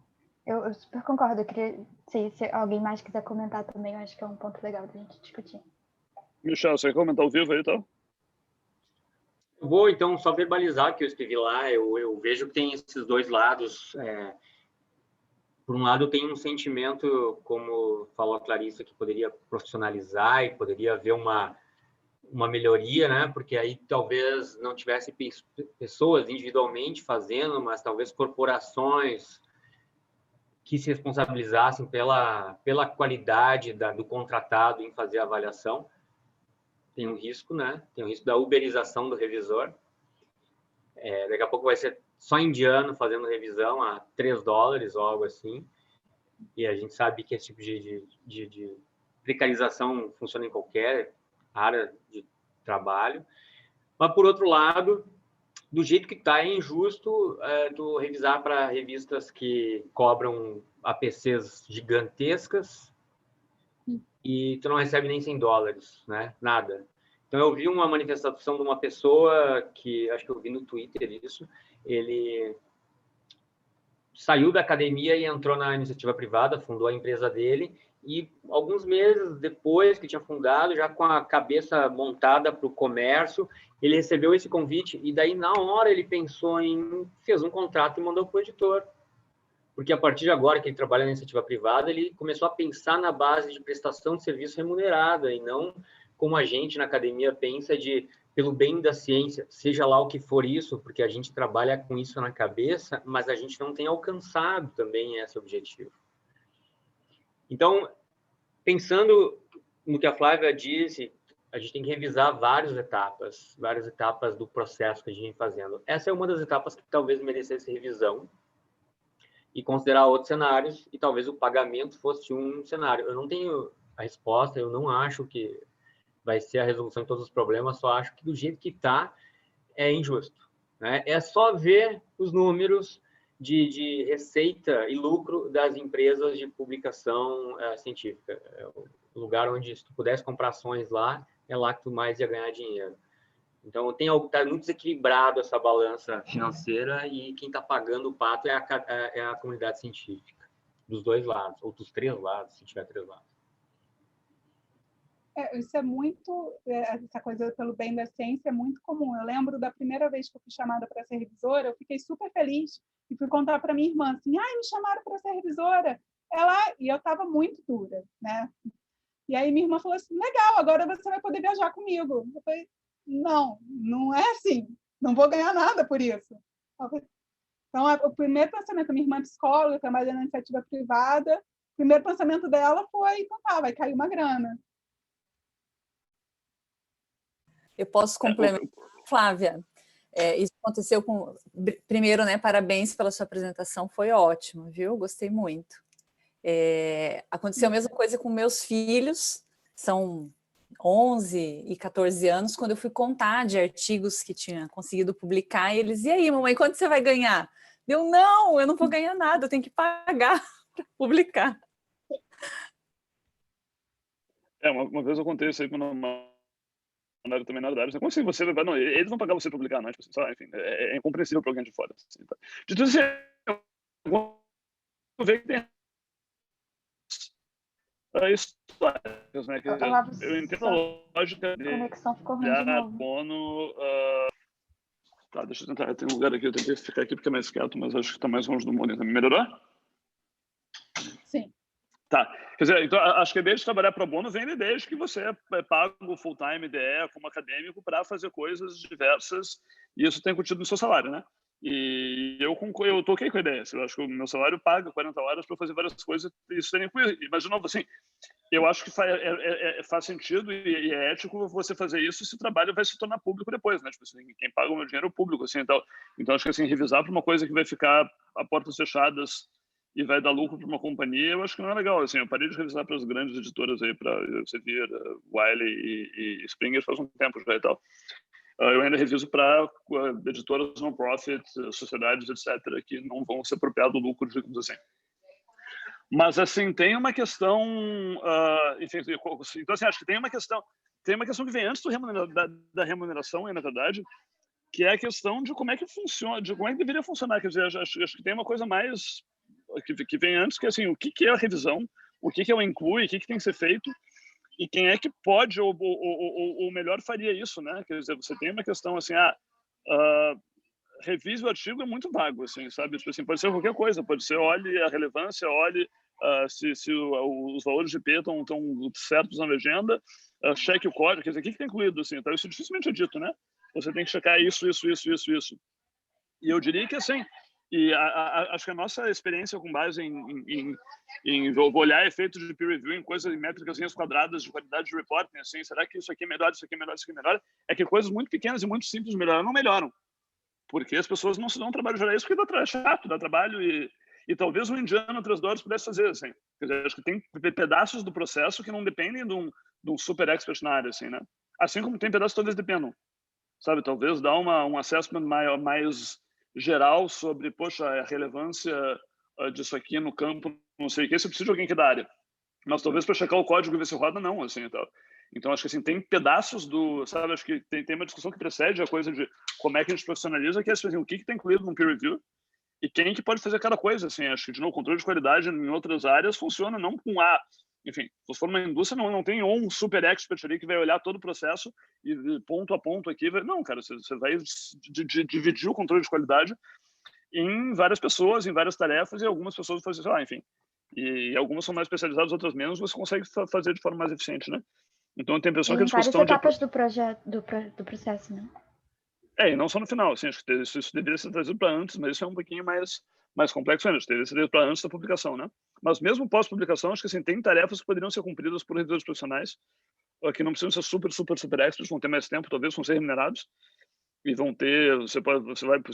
eu super concordo. Eu queria, se alguém mais quiser comentar também, eu acho que é um ponto legal da gente discutir. Michel, você quer comentar ao vivo aí, tá? Eu vou, então, só verbalizar que eu escrevi lá. Eu vejo que tem esses 2 lados. Por um lado, eu tenho um sentimento, como falou a Clarissa, que poderia profissionalizar e poderia haver uma melhoria, né? Porque aí talvez não tivesse pessoas individualmente fazendo, mas talvez corporações que se responsabilizassem pela qualidade do contratado em fazer a avaliação. Tem um risco, né? Tem o risco da uberização do revisor. Daqui a pouco vai ser só indiano fazendo revisão a $3 ou algo assim. E a gente sabe que esse tipo de precarização funciona em qualquer área de trabalho. Mas, por outro lado, do jeito que está, é injusto tu revisar para revistas que cobram APCs gigantescas e tu não recebe nem $100, né? Nada. Então, eu vi uma manifestação de uma pessoa que, acho que eu vi no Twitter isso, ele saiu da academia e entrou na iniciativa privada, fundou a empresa dele, e alguns meses depois que tinha fundado, já com a cabeça montada para o comércio, ele recebeu esse convite, e daí, na hora, ele pensou fez um contrato e mandou para o editor. Porque a partir de agora que ele trabalha na iniciativa privada, ele começou a pensar na base de prestação de serviço remunerada, e não como a gente na academia pensa pelo bem da ciência, seja lá o que for isso, porque a gente trabalha com isso na cabeça, mas a gente não tem alcançado também esse objetivo. Então, pensando no que a Flávia disse, a gente tem que revisar várias etapas do processo que a gente vem fazendo. Essa é uma das etapas que talvez merecesse revisão e considerar outros cenários, e talvez o pagamento fosse um cenário. Eu não tenho a resposta, eu não acho que vai ser a resolução de todos os problemas, só acho que do jeito que está, é injusto, né? É só ver os números de receita e lucro das empresas de publicação científica. É o lugar onde, se tu pudesse comprar ações lá, é lá que tu mais ia ganhar dinheiro. Então, tem algo que está muito desequilibrado essa balança financeira, e quem está pagando o pato é a comunidade científica, dos 2 lados, ou dos 3 lados, se tiver 3 lados. Isso é muito, essa coisa pelo bem da ciência é muito comum. Eu lembro da primeira vez que eu fui chamada para ser revisora, eu fiquei super feliz e fui contar para minha irmã assim, me chamaram para ser revisora. E eu estava muito dura, né? E aí minha irmã falou assim, legal, agora você vai poder viajar comigo. Eu falei, não é assim, não vou ganhar nada por isso. Então, o primeiro pensamento, minha irmã é psicóloga, trabalha na iniciativa privada, primeiro pensamento dela foi, então tá, vai cair uma grana. Eu posso complementar, Flávia. Isso aconteceu com... Primeiro, né, parabéns pela sua apresentação, foi ótimo, viu? Gostei muito. Aconteceu a mesma coisa com meus filhos, são 11 e 14 anos, quando eu fui contar de artigos que tinha conseguido publicar, e eles, e aí, mamãe, quanto você vai ganhar? Eu não vou ganhar nada, eu tenho que pagar para publicar. Uma vez eu contei isso aí quando mandaram também na verdade. Como assim você vai... Não, eles vão pagar você para publicar, não, tipo, enfim, é incompreensível para alguém de fora. Assim, tá? De tudo isso, eu vejo que tem histórias, né? Quer dizer, eu entendo a lógica de conexão ficou ruim de novo. carbono. Tá, deixa eu tentar. Tem um lugar aqui, eu tentei ficar aqui porque é mais quieto, mas acho que está mais longe do mundo. Melhorou? Sim. Tá. Quer dizer, então, acho que a ideia de trabalhar pro bono vem da ideia de que você é pago full-time IDE como acadêmico para fazer coisas diversas e isso tem incutido no seu salário, né? E eu toquei com a ideia. Eu acho que o meu salário paga 40 horas para fazer várias coisas e isso tem incluído. Mas, de novo, assim, eu acho que faz sentido e é ético você fazer isso se o trabalho vai se tornar público depois, né? Tipo assim, quem paga o meu dinheiro é o público, assim, então acho que, assim, revisar para uma coisa que vai ficar a portas fechadas e vai dar lucro para uma companhia, eu acho que não é legal. Assim, eu parei de revisar para as grandes editoras aí, para Elsevier, Wiley e Springer faz um tempo já e tal. Eu ainda reviso para editoras non-profit, sociedades, etc., que não vão se apropriar do lucro, digamos assim. Mas, assim, tem uma questão... enfim, então, assim, acho que tem uma questão que vem antes da remuneração, na verdade, que é a questão de como é que funciona, de como é que deveria funcionar. Quer dizer, acho que tem uma coisa mais que vem antes, que é assim, o que é a revisão, o que é o inclui, o que tem que ser feito, e quem é que pode ou melhor faria isso, né? Quer dizer, você tem uma questão assim, revise o artigo é muito vago, assim, sabe? Tipo assim, pode ser qualquer coisa, pode ser olhe a relevância, olhe se os valores de P estão certos na legenda, cheque o código, quer dizer, o que tem incluído, assim, então isso dificilmente é dito, né? Você tem que checar isso. E eu diria que, assim, acho que a nossa experiência com base em olhar efeitos de peer review em coisas, em métricas quadradas de qualidade de reporting, assim, será que isso aqui é melhor, isso aqui é melhor, isso aqui é melhor? É que coisas muito pequenas e muito simples não melhoram. Porque as pessoas não se dão trabalho de gerar isso, porque é chato, dá trabalho e talvez o indiano Trasdores pudesse fazer, assim. Quer dizer, acho que tem pedaços do processo que não dependem de um super expert na área, assim, né? Assim como tem pedaços que talvez dependam, sabe? Talvez dar um assessment mais geral sobre, poxa, a relevância disso aqui no campo, não sei o que, você precisa de alguém que é da área. Mas talvez para checar o código e ver se roda, não, assim, tal. Então, acho que, assim, tem pedaços sabe, acho que tem uma discussão que precede a coisa de como é que a gente profissionaliza, que é, assim, o que tem incluído no peer review e quem que pode fazer cada coisa, assim, acho que, de novo, o controle de qualidade em outras áreas funciona não com enfim, se for uma indústria, não tem um super expert ali que vai olhar todo o processo e ponto a ponto aqui, não, cara, você vai dividir o controle de qualidade em várias pessoas, em várias tarefas, e algumas pessoas fazem, sei lá, enfim, e algumas são mais especializadas, outras menos, você consegue fazer de forma mais eficiente, né? Então tem a impressão que a discussão... Em várias etapas do projeto, do processo, né? E não só no final, assim, acho que isso deveria ser trazido para antes, mas isso é um pouquinho mais complexo ainda, deveria ser para antes da publicação, né? Mas mesmo pós-publicação, acho que, assim, tem tarefas que poderiam ser cumpridas por revisores profissionais, que não precisam ser super experts, vão ter mais tempo, talvez, vão ser remunerados, e vão ter, você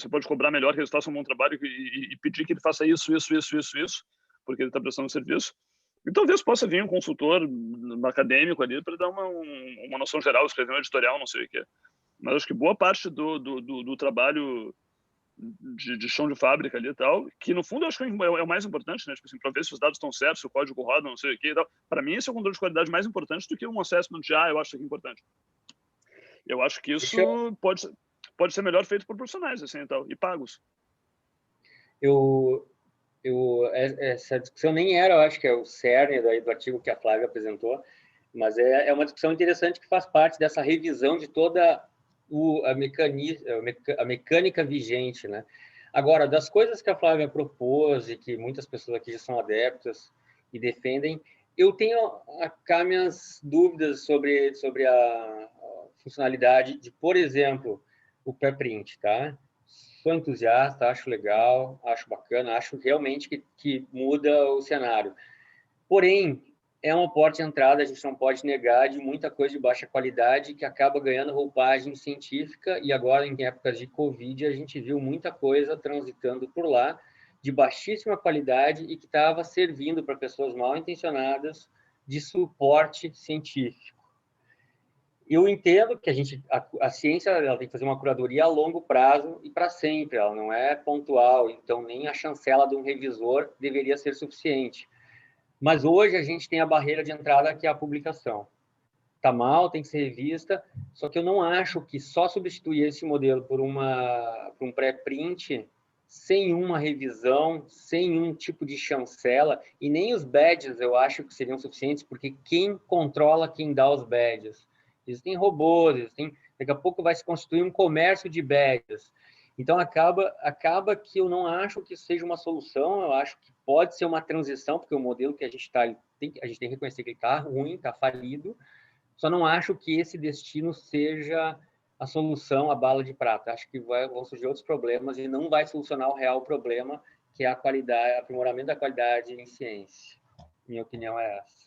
pode cobrar melhor que eles façam um bom trabalho e pedir que ele faça isso, porque ele está prestando serviço. E talvez possa vir um consultor acadêmico ali para dar uma noção geral, escrever um editorial, não sei o que. Mas acho que boa parte do trabalho de chão de fábrica ali e tal, que no fundo eu acho que é o mais importante, né? Tipo assim, para ver se os dados estão certos, se o código roda, não sei o que e tal. Para mim, esse é o controle de qualidade mais importante do que um assessment de, eu acho isso aqui importante. Eu acho que isso pode ser melhor feito por profissionais, assim, e tal, e pagos. Essa discussão nem era, eu acho que é o cerne do artigo que a Flávia apresentou, mas é uma discussão interessante que faz parte dessa revisão de toda a mecânica vigente, né? Agora, das coisas que a Flávia propôs e que muitas pessoas aqui já são adeptas e defendem, eu tenho cá minhas dúvidas sobre a funcionalidade de, por exemplo, o pré-print, tá? Sou entusiasta, acho legal, acho bacana, acho realmente que muda o cenário. Porém, é uma porta de entrada, a gente não pode negar, de muita coisa de baixa qualidade que acaba ganhando roupagem científica, e agora, em épocas de Covid, a gente viu muita coisa transitando por lá, de baixíssima qualidade e que estava servindo para pessoas mal intencionadas de suporte científico. Eu entendo que a ciência ela tem que fazer uma curadoria a longo prazo e para sempre, ela não é pontual, então nem a chancela de um revisor deveria ser suficiente. Mas hoje a gente tem a barreira de entrada que é a publicação. Está mal, tem que ser revista, só que eu não acho que só substituir esse modelo por um pré-print, sem uma revisão, sem um tipo de chancela, e nem os badges eu acho que seriam suficientes, porque quem controla quem dá os badges? Existem robôs, daqui a pouco vai se constituir um comércio de badges. Então, acaba que eu não acho que seja uma solução, eu acho que pode ser uma transição, porque o modelo que a gente está, a gente tem que reconhecer que ele está ruim, está falido, só não acho que esse destino seja a solução, a bala de prata. Acho que vão surgir outros problemas e não vai solucionar o real problema, que é a qualidade, aprimoramento da qualidade em ciência. Minha opinião é essa.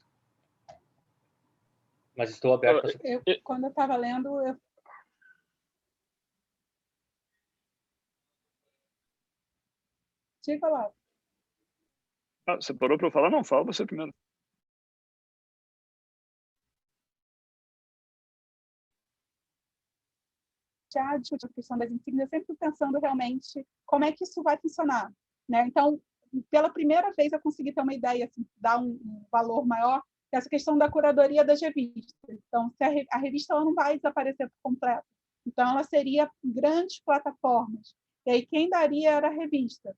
Mas estou aberto para... Quando eu estava lendo, Diga lá. Você parou para eu falar? Não, fala você primeiro. Já discutiu a questão das insígnias, eu sempre pensando realmente como é que isso vai funcionar, né? Então, pela primeira vez eu consegui ter uma ideia, assim, dar um valor maior dessa questão da curadoria das revistas. Então, se a revista ela não vai desaparecer por completo, então ela seria grandes plataformas. E aí quem daria era a revista.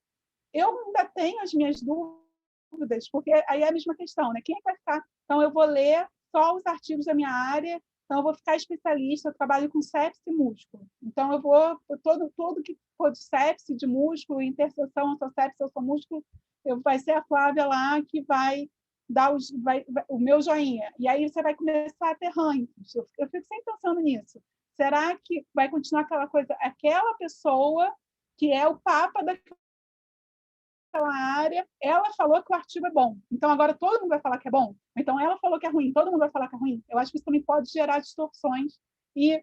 Eu ainda tenho as minhas dúvidas, porque aí é a mesma questão, né? Quem vai ficar? Então, eu vou ler só os artigos da minha área, então eu vou ficar especialista, eu trabalho com sepse e músculo. Então, eu vou, todo que for de sepse, de músculo, interseção, eu sou sepse, eu sou músculo, vai ser a Flávia lá que vai dar o meu joinha. E aí você vai começar a ter rankings. Eu fico sempre pensando nisso. Será que vai continuar aquela coisa, aquela pessoa que é o papa daquela área, ela falou que o artigo é bom, então agora todo mundo vai falar que é bom? Então ela falou que é ruim, todo mundo vai falar que é ruim? Eu acho que isso também pode gerar distorções. E é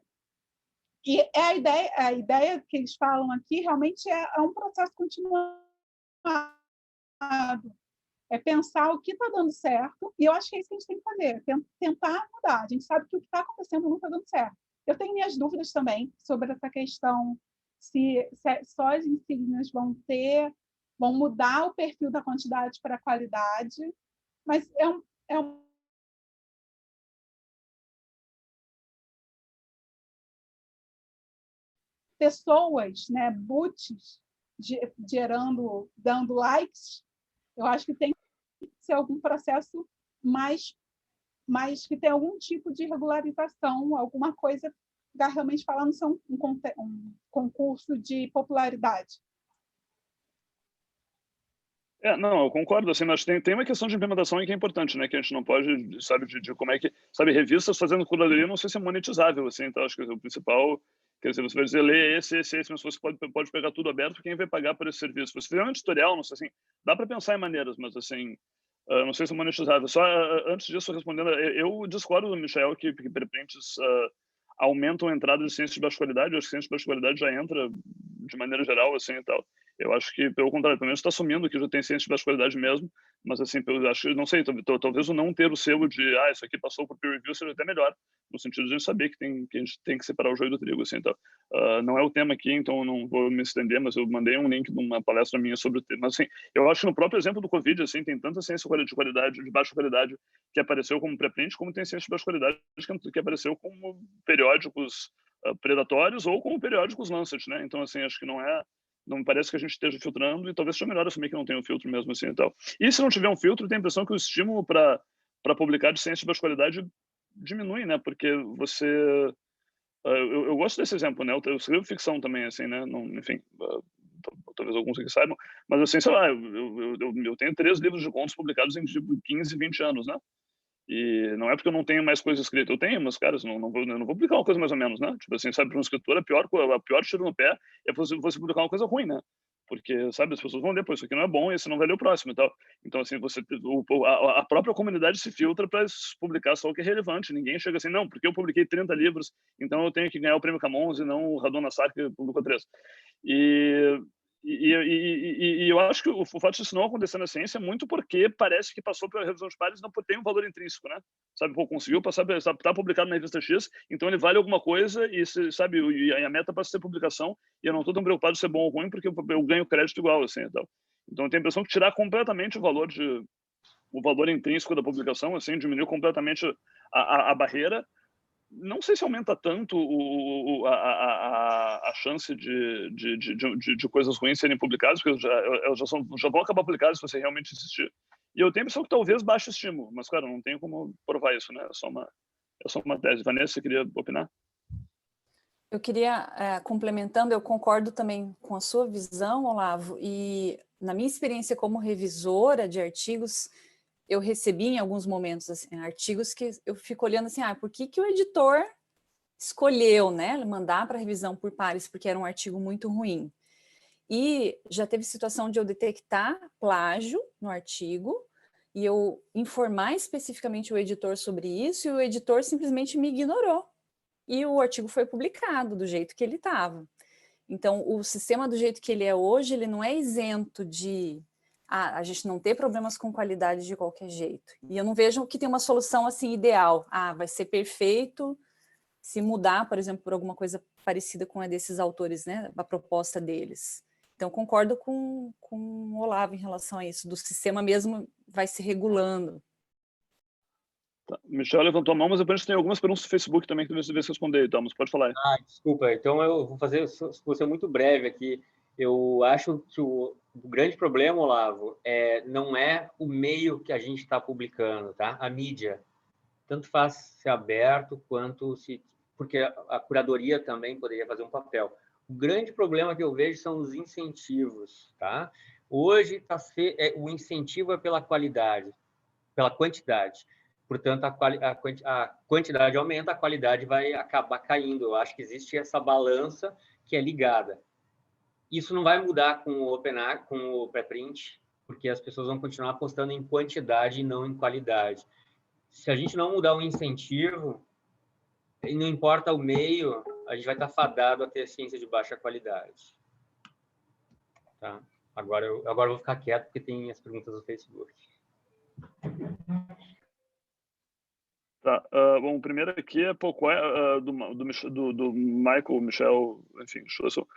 a ideia que eles falam aqui realmente é um processo continuado. É pensar o que está dando certo, e eu acho que é isso que a gente tem que fazer, tentar mudar. A gente sabe que o que está acontecendo não está dando certo. Eu tenho minhas dúvidas também sobre essa questão, se só as insígnias vão mudar o perfil da quantidade para a qualidade, mas pessoas, né, boots, dando likes, eu acho que tem que ser algum processo mais que tem algum tipo de regularização, alguma coisa que realmente falando ser um concurso de popularidade. Não, eu concordo, assim, mas tem uma questão de implementação aí que é importante, né, que a gente não pode, sabe, de como é que, sabe, revistas fazendo curadoria, não sei se é monetizável, assim, então acho que o principal, quer dizer, você vai dizer, lê esse, mas você pode pegar tudo aberto, quem vai pagar por esse serviço? Se você fizer um editorial, não sei, assim, dá para pensar em maneiras, mas, assim, não sei se é monetizável. Só antes disso, respondendo, eu discordo do Michael que preprints aumentam a entrada de ciência de baixa qualidade. Eu acho que ciência de baixa qualidade já entra de maneira geral, assim, e tal. Eu acho que, pelo contrário, pelo menos está assumindo que já tem ciência de baixa qualidade mesmo, mas, assim, eu acho, não sei, talvez o não ter o selo de, isso aqui passou por peer review seja até melhor, no sentido de a gente saber que a gente tem que separar o joio do trigo, assim, então. Não é o tema aqui, então não vou me estender, mas eu mandei um link de uma palestra minha sobre o tema. Mas, assim, eu acho que no próprio exemplo do Covid, assim, tem tanta ciência de qualidade, de baixa qualidade, que apareceu como pré-print, como tem ciência de baixa qualidade que apareceu como periódicos predatórios ou como periódicos Lancet, né? Então, assim, acho que não me parece que a gente esteja filtrando, e talvez seja melhor assumir que não tem um filtro mesmo, assim, e tal. E se não tiver um filtro, tem a impressão que o estímulo para publicar de ciência de baixa qualidade diminui, né? Porque você... eu gosto desse exemplo, né? Eu escrevo ficção também, assim, né? Não, enfim, talvez alguns aqui saibam, mas, assim, sei lá, eu tenho 3 livros de contos publicados em, tipo, 15, 20 anos, né? E não é porque eu não tenho mais coisa escrita, eu tenho, mas, cara, eu não vou publicar uma coisa mais ou menos, né? Tipo assim, sabe, para um escritor, a pior tiro no pé é você publicar uma coisa ruim, né? porque, sabe, as pessoas vão ler, pô, isso aqui não é bom, esse não vai ler o próximo e tal. Então, assim, a própria comunidade se filtra para publicar só o que é relevante. Ninguém chega assim, não, porque eu publiquei 30 livros, então eu tenho que ganhar o prêmio Camões e não o Radon Nassar, que publicou 3. E eu acho que o fato disso não acontecer na ciência é muito porque parece que passou pela revisão de pares, não tem um valor intrínseco, né? Sabe, pô, conseguiu passar, tá publicado na revista X, então ele vale alguma coisa e, sabe, e a meta passa a ser publicação e eu não estou tão preocupado se é bom ou ruim porque eu ganho crédito igual, assim, então eu tenho a impressão que tirar completamente o valor intrínseco da publicação, assim, diminuir completamente a barreira. Não sei se aumenta tanto a chance de coisas ruins serem publicadas, porque já vão acabar publicadas se você realmente insistir. E eu tenho a impressão que talvez baixe o estímulo, mas, cara, não tenho como provar isso, né? É só uma tese. Vanessa, você queria opinar? Eu queria, complementando, eu concordo também com a sua visão, Olavo, e na minha experiência como revisora de artigos, eu recebi em alguns momentos assim, artigos que eu fico olhando assim, por que o editor escolheu, né, mandar para revisão por pares, porque era um artigo muito ruim. E já teve situação de eu detectar plágio no artigo e eu informar especificamente o editor sobre isso e o editor simplesmente me ignorou. E o artigo foi publicado do jeito que ele estava. Então, o sistema do jeito que ele é hoje, ele não é isento de a gente não ter problemas com qualidade de qualquer jeito. E eu não vejo que tem uma solução assim ideal. Vai ser perfeito se mudar, por exemplo, por alguma coisa parecida com a desses autores, né, a proposta deles. Então, concordo com o Olavo em relação a isso, do sistema mesmo vai se regulando. Tá. Michel levantou a mão, mas depois a gente tem algumas perguntas do Facebook também que você responder, então, mas pode falar. Desculpa, então eu vou ser muito breve aqui. Eu acho que o grande problema, Olavo, não é o meio que a gente está publicando, tá? A mídia. Tanto faz ser aberto quanto se... Porque a curadoria também poderia fazer um papel. O grande problema que eu vejo são os incentivos, tá? Hoje o incentivo é pela qualidade, pela quantidade. Portanto, a quantidade aumenta, a qualidade vai acabar caindo. Eu acho que existe essa balança que é ligada. Isso não vai mudar com o preprint, porque as pessoas vão continuar apostando em quantidade e não em qualidade. Se a gente não mudar o incentivo, e não importa o meio, a gente vai estar fadado a ter ciência de baixa qualidade. Tá? Agora eu vou ficar quieto, porque tem as perguntas do Facebook. Tá, bom, o primeiro aqui é qual é, do Michael, Michel, enfim, Schussel.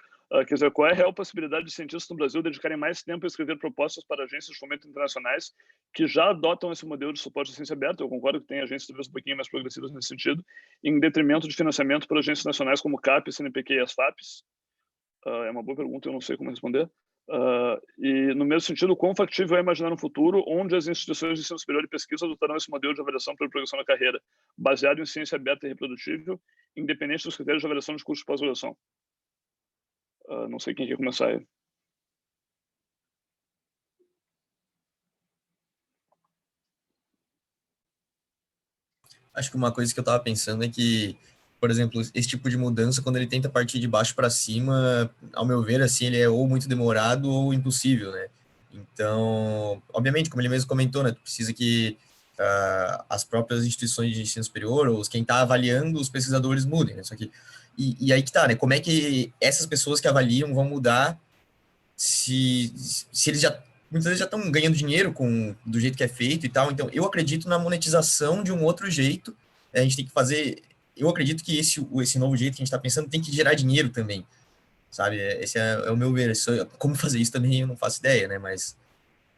Quer dizer, qual é a real possibilidade de cientistas no Brasil dedicarem mais tempo a escrever propostas para agências de fomento internacionais que já adotam esse modelo de suporte à ciência aberta? Eu concordo que tem agências talvez um pouquinho mais progressivas nesse sentido, em detrimento de financiamento para agências nacionais como CAP, CNPq e as FAPs. É uma boa pergunta, eu não sei como responder. E, no mesmo sentido, quão factível é imaginar um futuro onde as instituições de ensino superior e pesquisa adotarão esse modelo de avaliação pela progressão da carreira, baseado em ciência aberta e reprodutível, independente dos critérios de avaliação de curso de pós-graduação? Não sei quem quer começar aí. Acho que uma coisa que eu estava pensando é que, por exemplo, esse tipo de mudança, quando ele tenta partir de baixo para cima, ao meu ver, assim, ele é ou muito demorado ou impossível, né? Então, obviamente, como ele mesmo comentou, né, tu precisa que as próprias instituições de ensino superior, ou quem está avaliando os pesquisadores mudem, né? Só que, e aí que tá, né? Como é que essas pessoas que avaliam vão mudar se eles muitas vezes já estão ganhando dinheiro do jeito que é feito e tal. Então, eu acredito na monetização de um outro jeito. A gente tem que fazer... Eu acredito que esse novo jeito que a gente está pensando tem que gerar dinheiro também, sabe? Esse é o meu ver. Como fazer isso também eu não faço ideia, né? Mas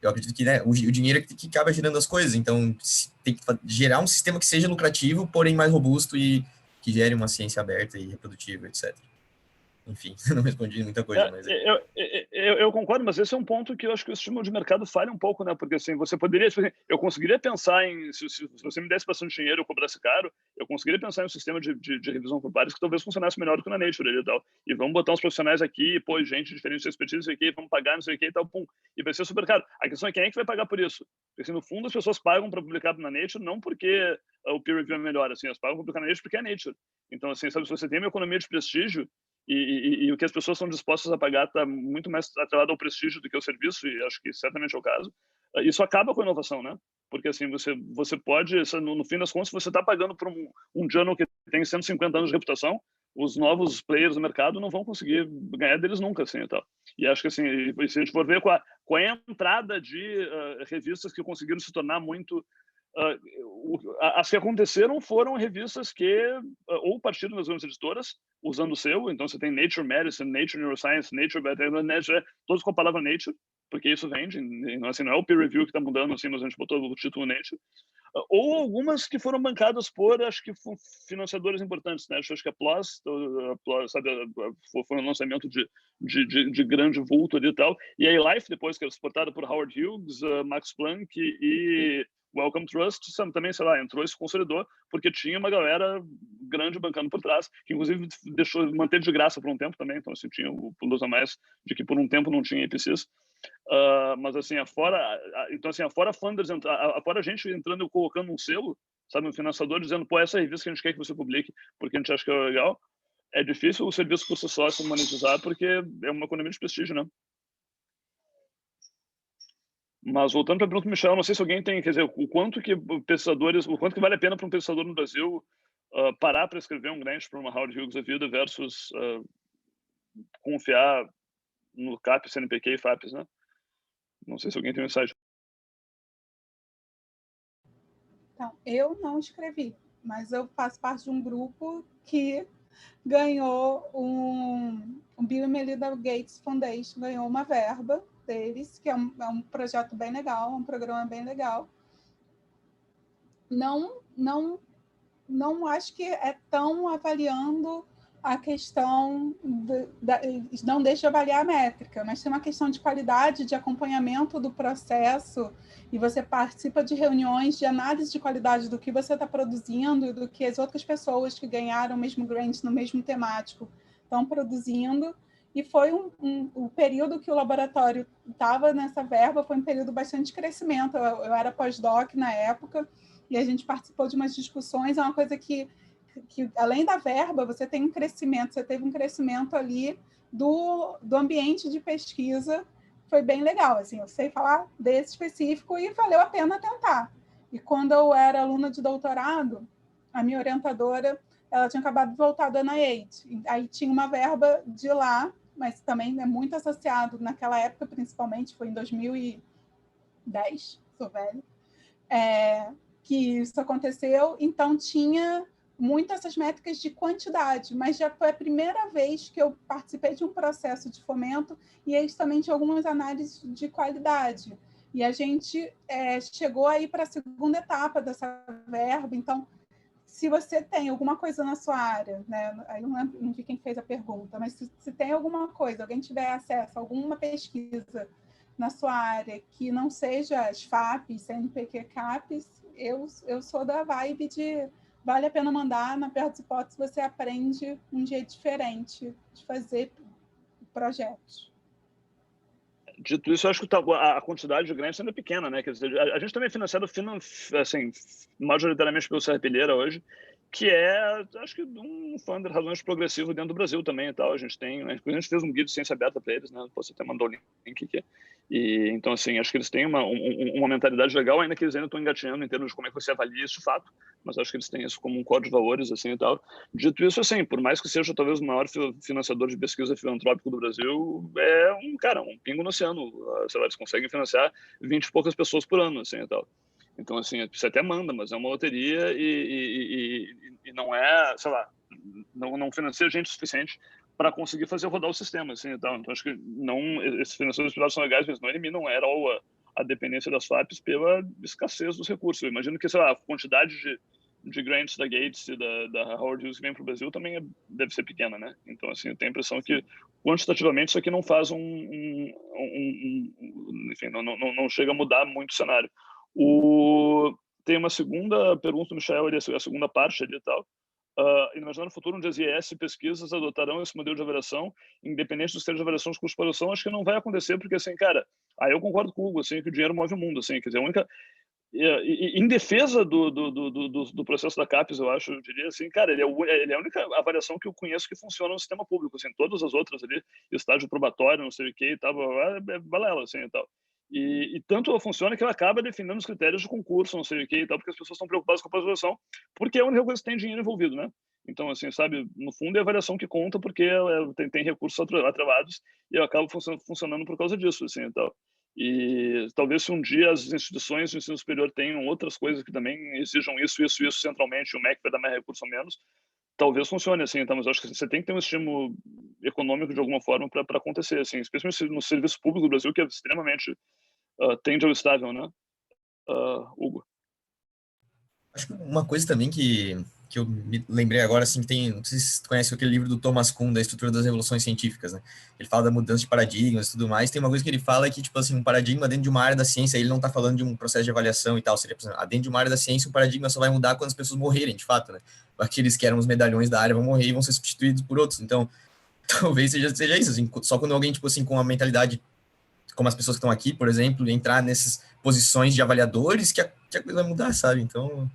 eu acredito que, né, o dinheiro é que acaba gerando as coisas. Então, tem que gerar um sistema que seja lucrativo, porém mais robusto e que gere uma ciência aberta e reprodutível, etc. Enfim, não respondi muita coisa, mas... Eu concordo, mas esse é um ponto que eu acho que o estímulo de mercado falha um pouco, né? Porque, assim, você poderia... Eu conseguiria pensar em... Se você me desse bastante dinheiro e eu cobrasse caro, eu conseguiria pensar em um sistema de revisão por pares que talvez funcionasse melhor do que na Nature e tal. E vamos botar uns profissionais aqui, pô, gente diferente de expertise aqui, vamos pagar, não sei o que e tal, pum. E vai ser super caro. A questão é quem é que vai pagar por isso? Porque, assim, no fundo, as pessoas pagam para publicar na Nature não porque o peer review é melhor, assim, elas pagam para publicar na Nature porque é Nature. Então, assim, sabe, se você tem uma economia de prestígio E o que as pessoas são dispostas a pagar está muito mais atrelado ao prestígio do que ao serviço, e acho que certamente é o caso. Isso acaba com a inovação, né? Porque assim, você pode, no fim das contas, você está pagando por um journal que tem 150 anos de reputação, os novos players do mercado não vão conseguir ganhar deles nunca, assim, e tal. E acho que, assim, se a gente for ver com a entrada de revistas que conseguiram se tornar muito... as que aconteceram foram revistas que ou partiram das grandes editoras, usando o seu, então você tem Nature Medicine, Nature Neuroscience, Nature Nature, todos com a palavra Nature, porque isso vende, assim, não é o peer review que está mudando, assim, mas a gente botou o título Nature. Ou algumas que foram bancadas por, acho que, financiadores importantes, né? Acho que a PLOS, sabe, foi um lançamento de grande vulto ali e tal. E a eLife, depois, que era suportada por Howard Hughes, Max Planck e Wellcome Trust, também, sei lá, entrou e se consolidou, porque tinha uma galera grande bancando por trás, que inclusive manteve de graça por um tempo também, então, assim, tinha o plus a mais de que por um tempo não tinha APCs. Mas assim, então assim, afora funders, afora a gente entrando e colocando um selo, sabe, um financiador dizendo, pô, essa revista que a gente quer que você publique, porque a gente acha que é legal, é difícil o serviço por si só se monetizar, porque é uma economia de prestígio, né? Mas voltando para a pergunta do Michel, não sei se alguém tem, quer dizer, o quanto que vale a pena para um pesquisador no Brasil parar para escrever um grant para uma Howard Hughes da vida versus confiar no CAPES, CNPq e FAPES, né? Não sei se alguém tem mensagem. Então, eu não escrevi, mas eu faço parte de um grupo que ganhou o Bill e Melinda Gates Foundation, ganhou uma verba deles, que é um projeto bem legal, um programa bem legal. Não acho que é tão avaliando a questão, não deixa de avaliar a métrica, mas tem uma questão de qualidade, de acompanhamento do processo, e você participa de reuniões de análise de qualidade do que você está produzindo e do que as outras pessoas que ganharam o mesmo grant no mesmo temático estão produzindo. E foi o período que o laboratório estava nessa verba, foi um período bastante de crescimento. Eu era pós-doc na época, e a gente participou de umas discussões, é uma coisa que além da verba, você tem um crescimento, você teve um crescimento ali do ambiente de pesquisa, foi bem legal, assim, eu sei falar desse específico e valeu a pena tentar. E quando eu era aluna de doutorado, a minha orientadora, ela tinha acabado de voltar da NIH, aí tinha uma verba de lá, mas também é muito associado, naquela época principalmente, foi em 2010, sou velha, que isso aconteceu, então tinha muito essas métricas de quantidade, mas já foi a primeira vez que eu participei de um processo de fomento e eles também tinham algumas análises de qualidade. E a gente chegou aí para a segunda etapa dessa verba. Então, se você tem alguma coisa na sua área, né? Aí não vi quem fez a pergunta, mas se tem alguma coisa, alguém tiver acesso a alguma pesquisa na sua área que não seja as FAPES, CNPq, CAPES, eu sou da vibe de vale a pena mandar, na pior das hipóteses, você aprende um jeito diferente de fazer projetos. Dito isso, eu acho que a quantidade de grants ainda é pequena, né? Quer dizer, a gente também é financiado assim, majoritariamente pelo Serrapilheira hoje, que é, acho que, um funder razoavelmente progressivo dentro do Brasil também e tal. A gente fez um guia de ciência aberta para eles, né? Posso até mandar o link aqui. E, então, assim, acho que eles têm uma mentalidade legal, ainda que eles ainda estão engatinhando em termos de como é que você avalia isso de fato, mas acho que eles têm isso como um código de valores, assim, e tal. Dito isso, assim, por mais que seja talvez o maior financiador de pesquisa filantrópico do Brasil, é um pingo no oceano. Sei lá, eles conseguem financiar 20 e poucas pessoas por ano, assim, e tal. Então, assim, você até manda, mas é uma loteria e não é, sei lá, não financia gente suficiente para conseguir fazer rodar o sistema, assim, e tal. Então, acho que esses financiadores privados são legais, mas não eliminam a dependência das FAPES pela escassez dos recursos. Eu imagino que, sei lá, a quantidade de grants da Gates e da Howard Hughes que vem para o Brasil também deve ser pequena, né? Então, assim, eu tenho a impressão que, quantitativamente, isso aqui não faz enfim, não chega a mudar muito o cenário. Tem uma segunda pergunta do Michel, a segunda parte ali e tal. Imaginar no futuro onde as IES pesquisas adotarão esse modelo de avaliação, independente dos termos de avaliação de custo de produção, acho que não vai acontecer, porque, assim, cara, aí eu concordo com o Hugo, assim, que o dinheiro move o mundo, assim, quer dizer, em defesa do processo da CAPES, eu acho, eu diria assim, cara, ele é a única avaliação que eu conheço que funciona no sistema público, assim, todas as outras ali, estágio probatório, não sei o que e tal, é balela, assim, e tal. E tanto ela funciona que ela acaba definindo os critérios de concurso, não sei o que e tal, porque as pessoas estão preocupadas com a pós-graduação, porque é a única coisa que tem dinheiro envolvido, né? Então, assim, sabe, no fundo é a avaliação que conta, porque tem recursos atrelados e acaba funcionando por causa disso, assim, e tal. E talvez se um dia as instituições de ensino superior tenham outras coisas que também exijam isso centralmente, o MEC vai dar mais recurso ou menos, talvez funcione assim, então, mas acho que você tem que ter um estímulo econômico de alguma forma para acontecer, assim, especialmente no serviço público do Brasil, que é extremamente tende ao estável, né, Hugo? Acho que uma coisa também que eu me lembrei agora, assim, que tem, não sei se você conhece aquele livro do Thomas Kuhn, da Estrutura das Revoluções Científicas, né? Ele fala da mudança de paradigmas e tudo mais. Tem uma coisa que ele fala que, tipo assim, um paradigma dentro de uma área da ciência, ele não está falando de um processo de avaliação e tal, seria, por exemplo, dentro de uma área da ciência, o paradigma só vai mudar quando as pessoas morrerem, de fato, né? Aqueles que eram os medalhões da área vão morrer e vão ser substituídos por outros. Então, talvez seja isso, assim, só quando alguém, tipo assim, com uma mentalidade como as pessoas que estão aqui, por exemplo, entrar nessas posições de avaliadores que a coisa vai mudar, sabe? Então,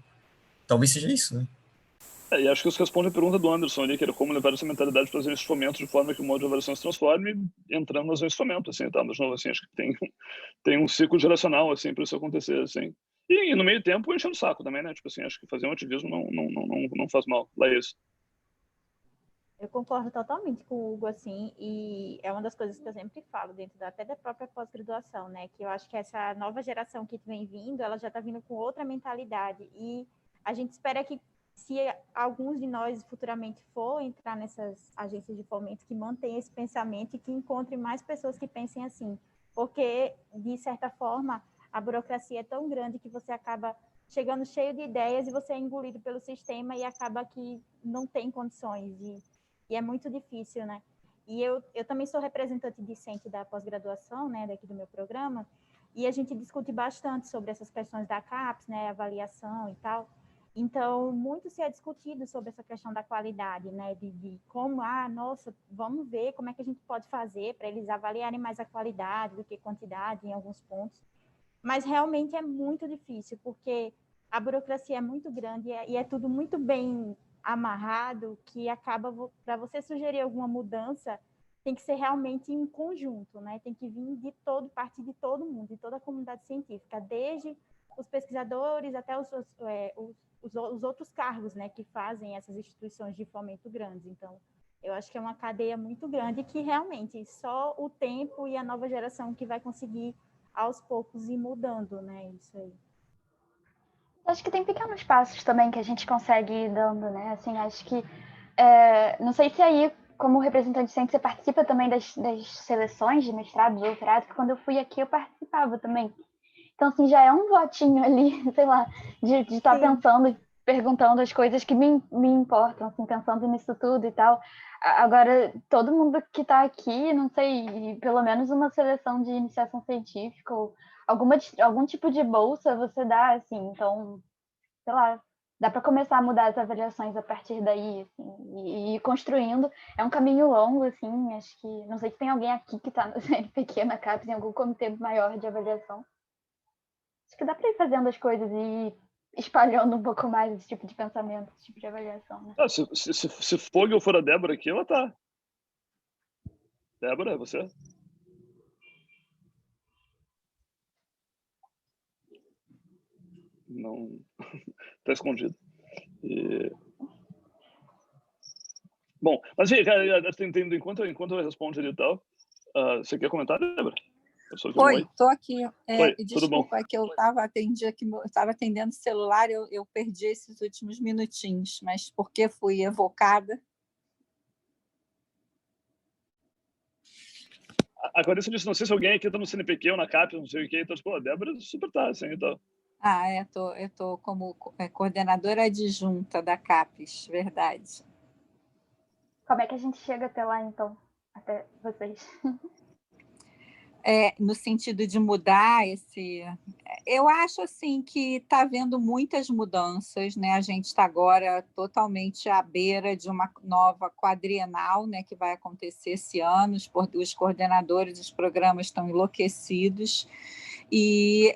talvez seja isso, né? E acho que isso responde a pergunta do Anderson ali, que era como levar essa mentalidade para os instrumentos de forma que o modo de avaliação se transforme, entrando nos instrumentos, assim, tá? Mas, de novo, assim, acho que tem um ciclo geracional, assim, para isso acontecer, assim. E no meio tempo, enchendo o saco também, né? Tipo assim, acho que fazer um ativismo não faz mal. Lá é isso. Eu concordo totalmente com o Hugo, assim, e é uma das coisas que eu sempre falo, até da própria pós-graduação, né, que eu acho que essa nova geração que vem vindo, ela já está vindo com outra mentalidade, e a gente espera que, se alguns de nós futuramente for entrar nessas agências de fomento, que mantenha esse pensamento e que encontre mais pessoas que pensem assim, porque, de certa forma, a burocracia é tão grande que você acaba chegando cheio de ideias e você é engolido pelo sistema e acaba que não tem condições e é muito difícil, né? E eu também sou representante discente da pós-graduação, né, daqui do meu programa, e a gente discute bastante sobre essas questões da CAPES, né, avaliação e tal. Então, muito se é discutido sobre essa questão da qualidade, né, de como, nossa, vamos ver como é que a gente pode fazer para eles avaliarem mais a qualidade do que quantidade em alguns pontos. Mas realmente é muito difícil, porque a burocracia é muito grande e é tudo muito bem amarrado, que acaba, para você sugerir alguma mudança, tem que ser realmente em conjunto, né? Tem que vir parte de todo mundo, de toda a comunidade científica, desde os pesquisadores até os outros cargos, né, que fazem essas instituições de fomento grandes. Então, eu acho que é uma cadeia muito grande que realmente só o tempo e a nova geração que vai conseguir aos poucos ir mudando, né? Isso aí. Acho que tem pequenos passos também que a gente consegue ir dando, né? Assim, acho que não sei se aí, como representante docente, você participa também das seleções de mestrado, doutorado, que quando eu fui aqui eu participava também. Então, assim, já é um votinho ali, sei lá, de estar pensando e perguntando as coisas que me importam, assim, pensando nisso tudo e tal. Agora, todo mundo que está aqui, não sei, pelo menos uma seleção de iniciação científica ou algum tipo de bolsa você dá, assim, então, sei lá, dá para começar a mudar as avaliações a partir daí, assim, e ir construindo. É um caminho longo, assim, acho que, não sei se tem alguém aqui que está no CNPq, na CAPES, em algum comitê maior de avaliação. Acho que dá para ir fazendo as coisas e espalhando um pouco mais esse tipo de pensamento, esse tipo de avaliação, né? Se Fogel for a Débora aqui, ela tá. Débora, é você? Não. Tá escondido. Bom, mas enquanto eu respondo ali e tal, você quer comentar, Débora? Oi, estou aqui. Oi, desculpa, que eu estava atendendo o celular, eu perdi esses últimos minutinhos, mas porque fui evocada. Agora, isso não sei se alguém aqui está no CNPq ou na CAPES, não sei o que, então, tipo, a Débora super tá, assim, então. Eu estou como coordenadora adjunta da CAPES, verdade. Como é que a gente chega até lá, então? Até vocês? No sentido de mudar eu acho assim que está havendo muitas mudanças, né? A gente está agora totalmente à beira de uma nova quadrienal, né, que vai acontecer esse ano. Os coordenadores dos programas estão enlouquecidos e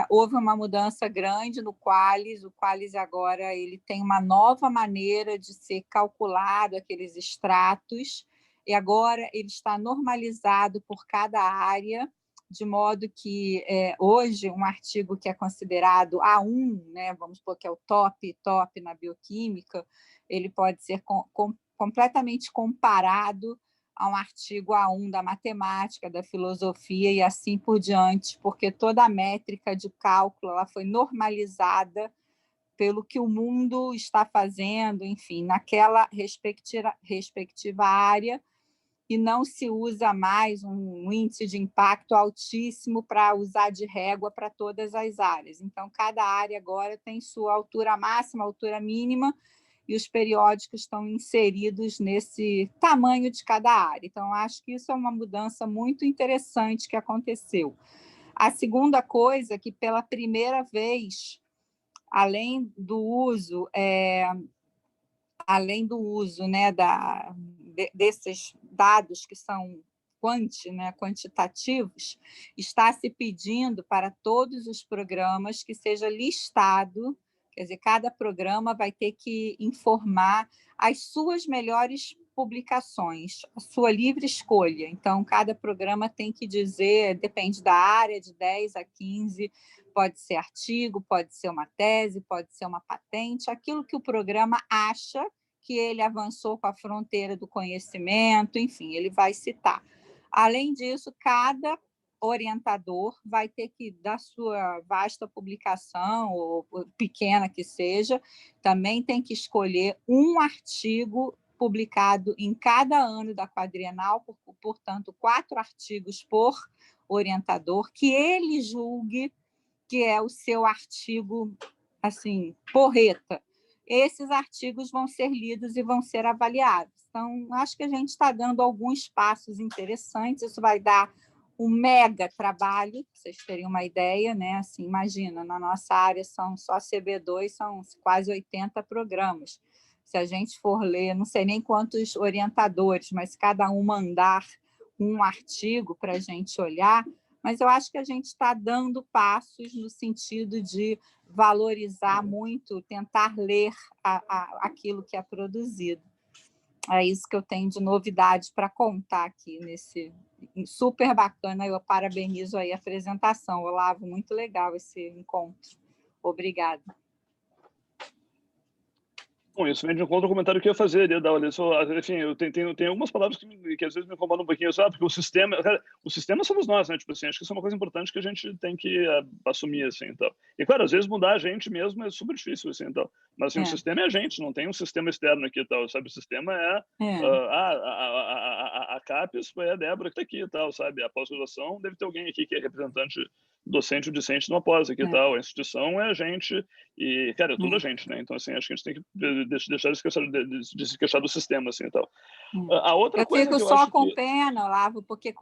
houve uma mudança grande no Qualis. O Qualis agora ele tem uma nova maneira de ser calculado aqueles extratos, e agora ele está normalizado por cada área, de modo que hoje um artigo que é considerado A1, né, vamos supor que é o top na bioquímica, ele pode ser completamente comparado a um artigo A1 da matemática, da filosofia e assim por diante, porque toda a métrica de cálculo ela foi normalizada pelo que o mundo está fazendo, enfim, naquela respectiva área, e não se usa mais um índice de impacto altíssimo para usar de régua para todas as áreas. Então, cada área agora tem sua altura máxima, altura mínima, e os periódicos estão inseridos nesse tamanho de cada área. Então, acho que isso é uma mudança muito interessante que aconteceu. A segunda coisa é que, pela primeira vez, além do uso, né, desses dados que são quantitativos, está se pedindo para todos os programas que seja listado, quer dizer, cada programa vai ter que informar as suas melhores publicações, a sua livre escolha. Então, cada programa tem que dizer, depende da área, de 10 a 15, pode ser artigo, pode ser uma tese, pode ser uma patente, aquilo que o programa acha que ele avançou com a fronteira do conhecimento, enfim, ele vai citar. Além disso, cada orientador vai ter que, da sua vasta publicação, ou pequena que seja, também tem que escolher um artigo publicado em cada ano da quadrienal, portanto, 4 artigos por orientador, que ele julgue que é o seu artigo, assim, porreta. Esses artigos vão ser lidos e vão ser avaliados. Então, acho que a gente está dando alguns passos interessantes. Isso vai dar um mega trabalho, para vocês terem uma ideia, né? Assim, imagina, na nossa área são só CB2, são quase 80 programas. Se a gente for ler, não sei nem quantos orientadores, mas cada um mandar um artigo para a gente olhar, mas eu acho que a gente está dando passos no sentido de valorizar muito, tentar ler aquilo que é produzido. É isso que eu tenho de novidade para contar aqui nesse super bacana. Eu parabenizo aí a apresentação, Olavo, muito legal esse encontro. Obrigada. Bom, isso vem de encontro ao comentário que eu ia fazer, enfim, eu tenho algumas palavras que às vezes me incomodam um pouquinho, sabe? Porque o sistema somos nós, né? Tipo assim, acho que isso é uma coisa importante que a gente tem que assumir, assim, então. E, claro, às vezes mudar a gente mesmo é super difícil, assim, então. Mas, assim, o sistema é a gente, não tem um sistema externo aqui, tal, sabe? O sistema a CAPES foi a Débora que está aqui, tal, sabe? A pós-graduação deve ter alguém aqui que é representante docente ou discente no após aqui, tal. A instituição é a gente e, cara, é tudo a gente, né? Então, assim, acho que a gente tem que deixar de se queixar do sistema, assim, e tal. A outra coisa fico que eu só acho com pena, Olavo, porque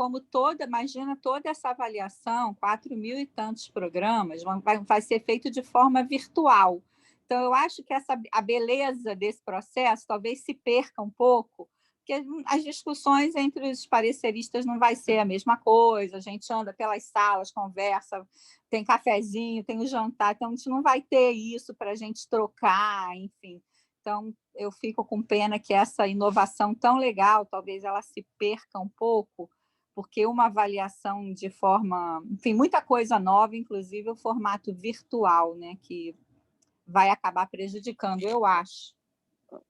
imagina toda essa avaliação, 4.000 e tantos programas, vai ser feito de forma virtual. Então, eu acho que a beleza desse processo talvez se perca um pouco, porque as discussões entre os pareceristas não vai ser a mesma coisa, a gente anda pelas salas, conversa, tem cafezinho, tem o jantar, então a gente não vai ter isso para a gente trocar, enfim. Então, eu fico com pena que essa inovação tão legal, talvez ela se perca um pouco, porque uma avaliação de forma... Enfim, muita coisa nova, inclusive o formato virtual, né, que vai acabar prejudicando, eu acho.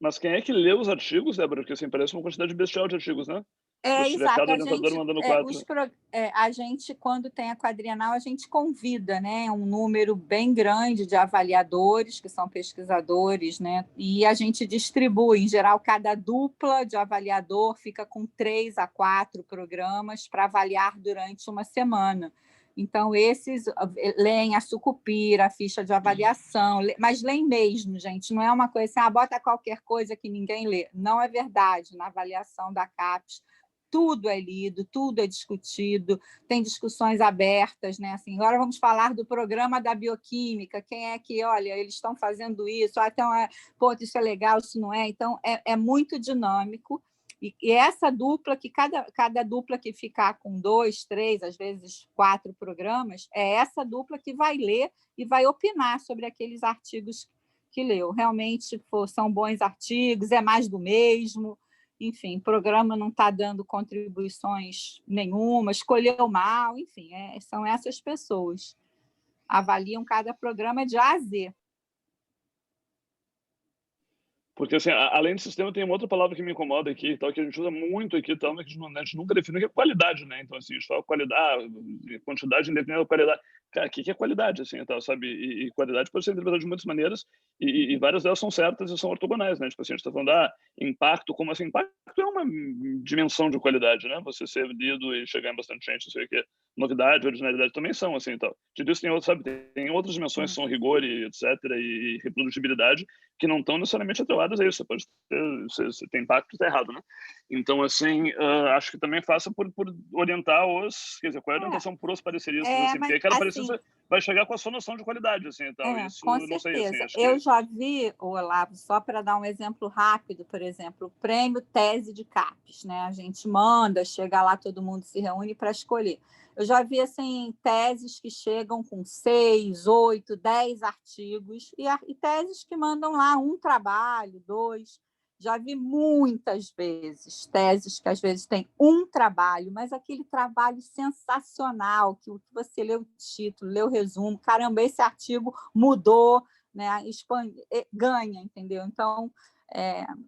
Mas quem é que lê os artigos, Débora? Porque, assim, parece uma quantidade bestial de artigos, né? Exato. Cada orientador mandando 4. A gente, quando tem a quadrienal, a gente convida, né, um número bem grande de avaliadores, que são pesquisadores, né, e a gente distribui. Em geral, cada dupla de avaliador fica com 3 a 4 programas para avaliar durante uma semana. Então, esses leem a sucupira, a ficha de avaliação, mas leem mesmo, gente. Não é uma coisa assim, bota qualquer coisa que ninguém lê. Não é verdade. Na avaliação da CAPES, tudo é lido, tudo é discutido, tem discussões abertas, né? Assim, agora vamos falar do programa da bioquímica, quem é que, olha, eles estão fazendo isso, então, isso é legal, isso não é. Então, é muito dinâmico. E essa dupla, que cada dupla que ficar com 2, 3, às vezes 4 programas, é essa dupla que vai ler e vai opinar sobre aqueles artigos que leu. Realmente são bons artigos, é mais do mesmo, enfim, o programa não está dando contribuições nenhuma, escolheu mal, enfim, são essas pessoas. Avaliam cada programa de A a Z. Porque, assim, além do sistema, tem uma outra palavra que me incomoda aqui, tal, que a gente usa muito aqui, tal, mas que a gente nunca define, que é qualidade, né? Então, assim, a gente fala qualidade, quantidade indefinida da qualidade. Cara, o que é qualidade, assim, tal, sabe? E qualidade pode ser interpretada de muitas maneiras, e várias delas são certas e são ortogonais, né? Tipo assim, a gente está falando, impacto, como assim? Impacto é uma dimensão de qualidade, né? Você ser lido e chegar em bastante gente, não sei o quê. Novidade, originalidade também são, assim, tal. De isso tem outros, sabe? Tem outras dimensões, são rigor e etc, e reprodutibilidade, que não estão necessariamente atreladas a isso. Você pode ter, você tem impacto, está errado, né? Então, assim, acho que também faça por orientar quer dizer, qual é a orientação para os pareceristas, assim, porque cada parecista vai chegar com a sua noção de qualidade, assim, e tal. Isso, com não sei, certeza. assim, acho Eu já vi, Olavo, só para dar um exemplo rápido, por exemplo, o prêmio Tese de CAPES, né? A gente manda, chega lá, todo mundo se reúne para escolher. Eu já vi, assim, teses que chegam com 6, 8, 10 artigos e teses que mandam lá um trabalho, 2. Já vi muitas vezes teses que às vezes tem um trabalho, mas aquele trabalho sensacional, que você lê o título, lê o resumo, caramba, esse artigo mudou, né? Ganha, entendeu? Então,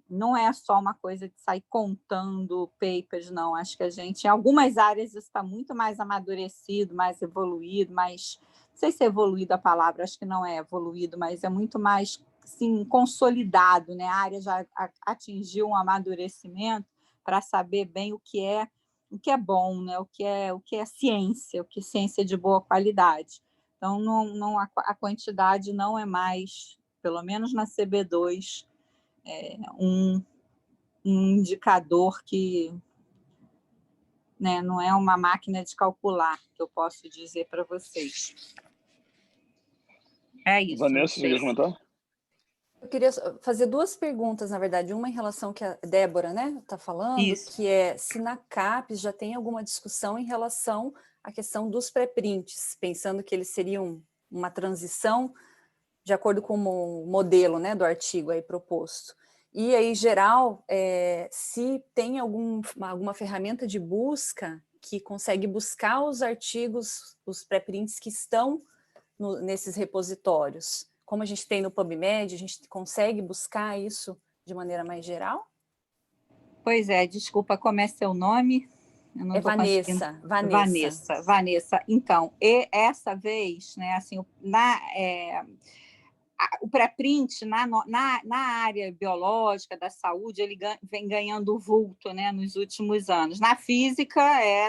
não é só uma coisa de sair contando papers, não. Acho que a gente, em algumas áreas, isso está muito mais amadurecido, mais evoluído, mais... Não sei se é evoluído a palavra, acho que não é evoluído, mas é muito mais, assim, consolidado, né? A área já atingiu um amadurecimento para saber bem o que é bom, né? O que é ciência, o que é ciência de boa qualidade. Então, a quantidade não é mais, pelo menos na CB2, um indicador que, né, não é uma máquina de calcular, que eu posso dizer para vocês. É isso. Vanessa, você quer comentar? Eu queria fazer 2 perguntas, na verdade. Uma em relação ao que a Débora, né, está falando, isso. Que é se na CAPES já tem alguma discussão em relação à questão dos pré-prints, pensando que eles seriam uma transição de acordo com o modelo, né, do artigo aí proposto. E aí, em geral, se tem alguma ferramenta de busca que consegue buscar os artigos, os pré-prints que estão nesses repositórios. Como a gente tem no PubMed, a gente consegue buscar isso de maneira mais geral? Pois é, desculpa, como é seu nome? Eu não Vanessa. Vanessa. Então, essa vez, né, assim, o pré-print na área biológica da saúde, ele vem ganhando vulto, né, nos últimos anos. Na física,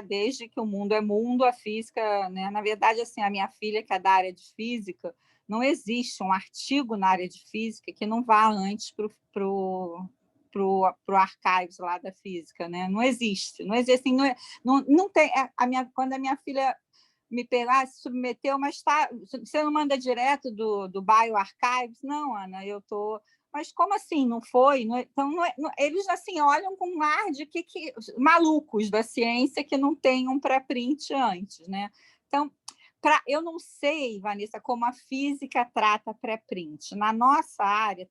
desde que o mundo é mundo, a física, né, na verdade, assim, a minha filha, que é da área de física, não existe um artigo na área de física que não vá antes para o archives lá da física, né? Não existe, assim, não tem. Quando a minha filha me pegar, se submeteu, mas você não manda direto do bioarchives? Não, Ana, eu estou... Mas como assim? Não foi? Então, eles assim olham com um ar de que malucos da ciência que não tem um pré-print antes, né? Então, eu não sei, Vanessa, como a física trata pré-print. Na nossa área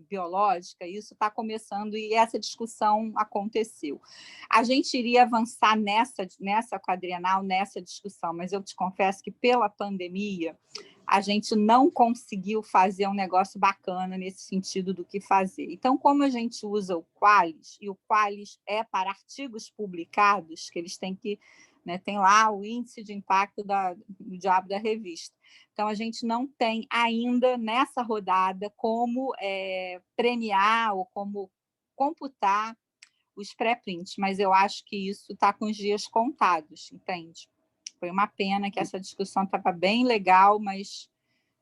biológica, isso está começando e essa discussão aconteceu. A gente iria avançar nessa quadrienal, nessa discussão, mas eu te confesso que, pela pandemia, a gente não conseguiu fazer um negócio bacana nesse sentido do que fazer. Então, como a gente usa o Qualis, e o Qualis é para artigos publicados, que eles têm que... Né, tem lá o índice de impacto do diabo da revista. Então, a gente não tem ainda, nessa rodada, como premiar ou como computar os pré-prints, mas eu acho que isso está com os dias contados, entende? Foi uma pena que essa discussão estava bem legal, mas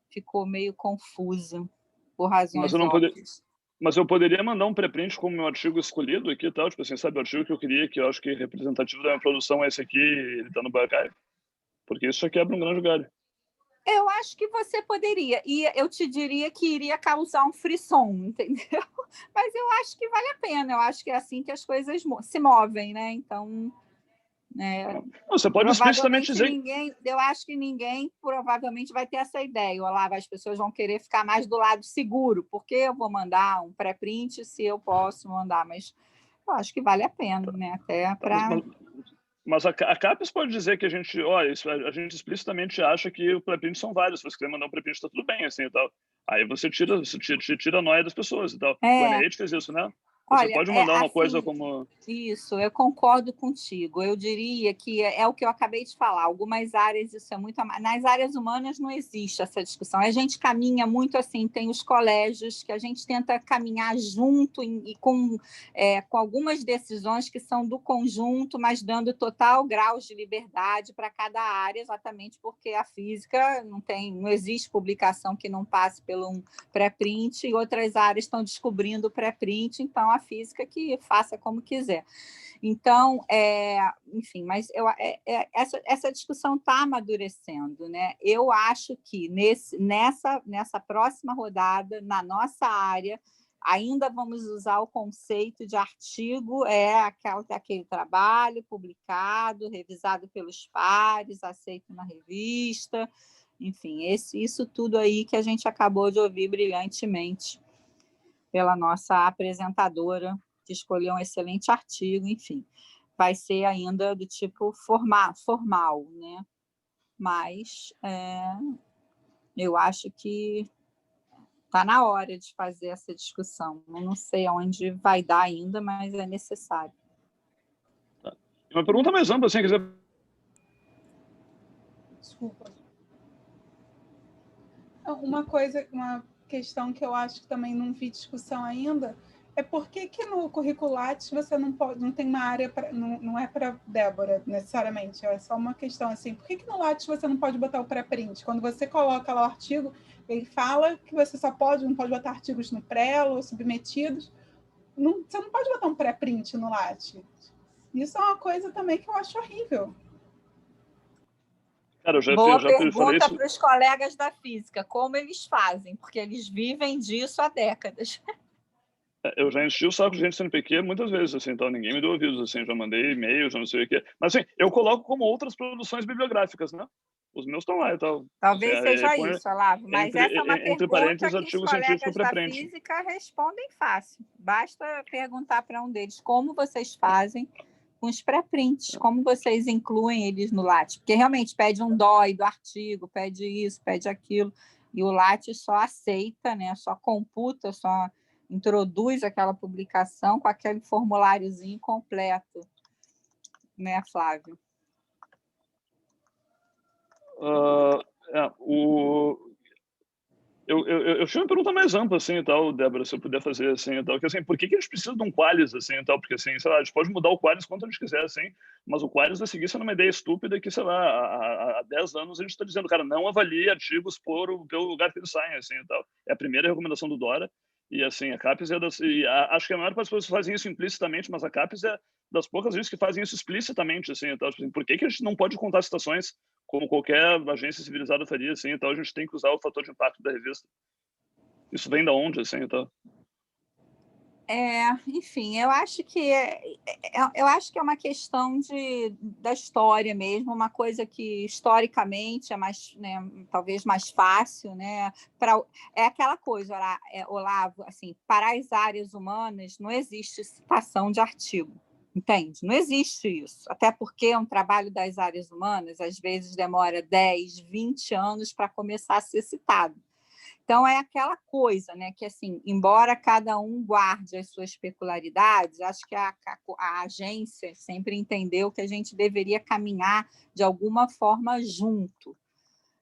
ficou meio confusa, por razões óbvias. Mas eu poderia mandar um pré-print com o meu artigo escolhido aqui e tal, tipo assim, sabe, o artigo que eu queria, que eu acho que é representativo da minha produção é esse aqui, ele está no Bioarchive. Porque isso já quebra um grande galho. Eu acho que você poderia, e eu te diria que iria causar um frisson, entendeu? Mas eu acho que vale a pena, eu acho que é assim que as coisas se movem, né? Então, Você pode explicitamente dizer... eu acho que ninguém provavelmente vai ter essa ideia. Olá, as pessoas vão querer ficar mais do lado seguro, porque eu vou mandar um pré-print se eu posso mandar, mas eu acho que vale a pena, né? Até para... Mas a CAPES pode dizer que a gente, olha, a gente explicitamente acha que o pré-print são vários. Se você quiser mandar um pré-print, está tudo bem, assim, e tal. Aí você tira a noia das pessoas e tal. O NIH fez isso, né? Você Olha, pode mandar uma assim, coisa como... Isso, eu concordo contigo. Eu diria que é o que eu acabei de falar. Algumas áreas isso é muito... Nas áreas humanas não existe essa discussão. A gente caminha muito assim, tem os colégios que a gente tenta caminhar junto e com algumas decisões que são do conjunto, mas dando total grau de liberdade para cada área, exatamente porque a física não existe publicação que não passe por um pré-print e outras áreas estão descobrindo o pré-print, então a física que faça como quiser. Então, enfim, mas essa discussão está amadurecendo, né? Eu acho que nessa próxima rodada, na nossa área, ainda vamos usar o conceito de artigo, aquele trabalho publicado, revisado pelos pares, aceito na revista, enfim, isso tudo aí que a gente acabou de ouvir brilhantemente pela nossa apresentadora, que escolheu um excelente artigo, enfim, vai ser ainda do tipo formal, né? Mas eu acho que está na hora de fazer essa discussão. Eu não sei aonde vai dar ainda, mas é necessário. Uma pergunta mais ampla, assim, quiser... Desculpa. Uma questão que eu acho que também não vi discussão ainda é por que no currículo Lattes você não tem uma área, não é para Débora necessariamente, é só uma questão assim, por que no Lattes você não pode botar o pré-print? Quando você coloca lá o artigo, ele fala que você não pode botar artigos no prelo, submetidos, você não pode botar um pré-print no Lattes. Isso é uma coisa também que eu acho horrível. Cara, Boa pergunta para os colegas da física, como eles fazem, porque eles vivem disso há décadas. Eu já enchi o saco de gente CNPq muitas vezes, assim, então ninguém me deu ouvidos, assim, já mandei e-mail, já não sei o quê. Mas, assim, eu coloco como outras produções bibliográficas, né? Os meus estão lá e tal. Talvez assim, seja isso, Olavo, mas essa é uma pergunta que artigo os científico colegas da pré-print. física respondem fácil. Basta perguntar para um deles como vocês fazem com os pré-prints, como vocês incluem eles no Lattes, porque realmente pede um DOI do artigo, pede isso, pede aquilo, e o Lattes só aceita, né? Só computa, só introduz aquela publicação com aquele formuláriozinho completo, né, Flávio? Eu tinha uma pergunta mais ampla, assim, e tal, Débora, se eu puder fazer, assim, e tal, que, assim, por que a gente precisa de um Qualis, assim, e tal, porque, assim, sei lá, a gente pode mudar o Qualis quanto a gente quiser, assim, mas o Qualis vai seguir sendo uma ideia estúpida que, sei lá, há 10 anos a gente está dizendo, cara, não avalie artigos pelo lugar que eles saem, assim, e tal. É a primeira recomendação do Dora, e, assim, a CAPES acho que a maior parte das pessoas fazem isso implicitamente, mas a CAPES é das poucas vezes que fazem isso explicitamente, assim, e tal. Assim, por que a gente não pode contar citações como qualquer agência civilizada faria, assim, então a gente tem que usar o fator de impacto da revista. Isso vem da onde, assim, então? Enfim, eu acho que é uma questão da história mesmo, uma coisa que historicamente é mais, né, talvez mais fácil, né? É aquela coisa, Olavo, assim, para as áreas humanas não existe citação de artigo. Entende? Não existe isso. Até porque um trabalho das áreas humanas, às vezes, demora 10, 20 anos para começar a ser citado. Então, é aquela coisa, né, que, assim, embora cada um guarde as suas peculiaridades, acho que a agência sempre entendeu que a gente deveria caminhar de alguma forma junto,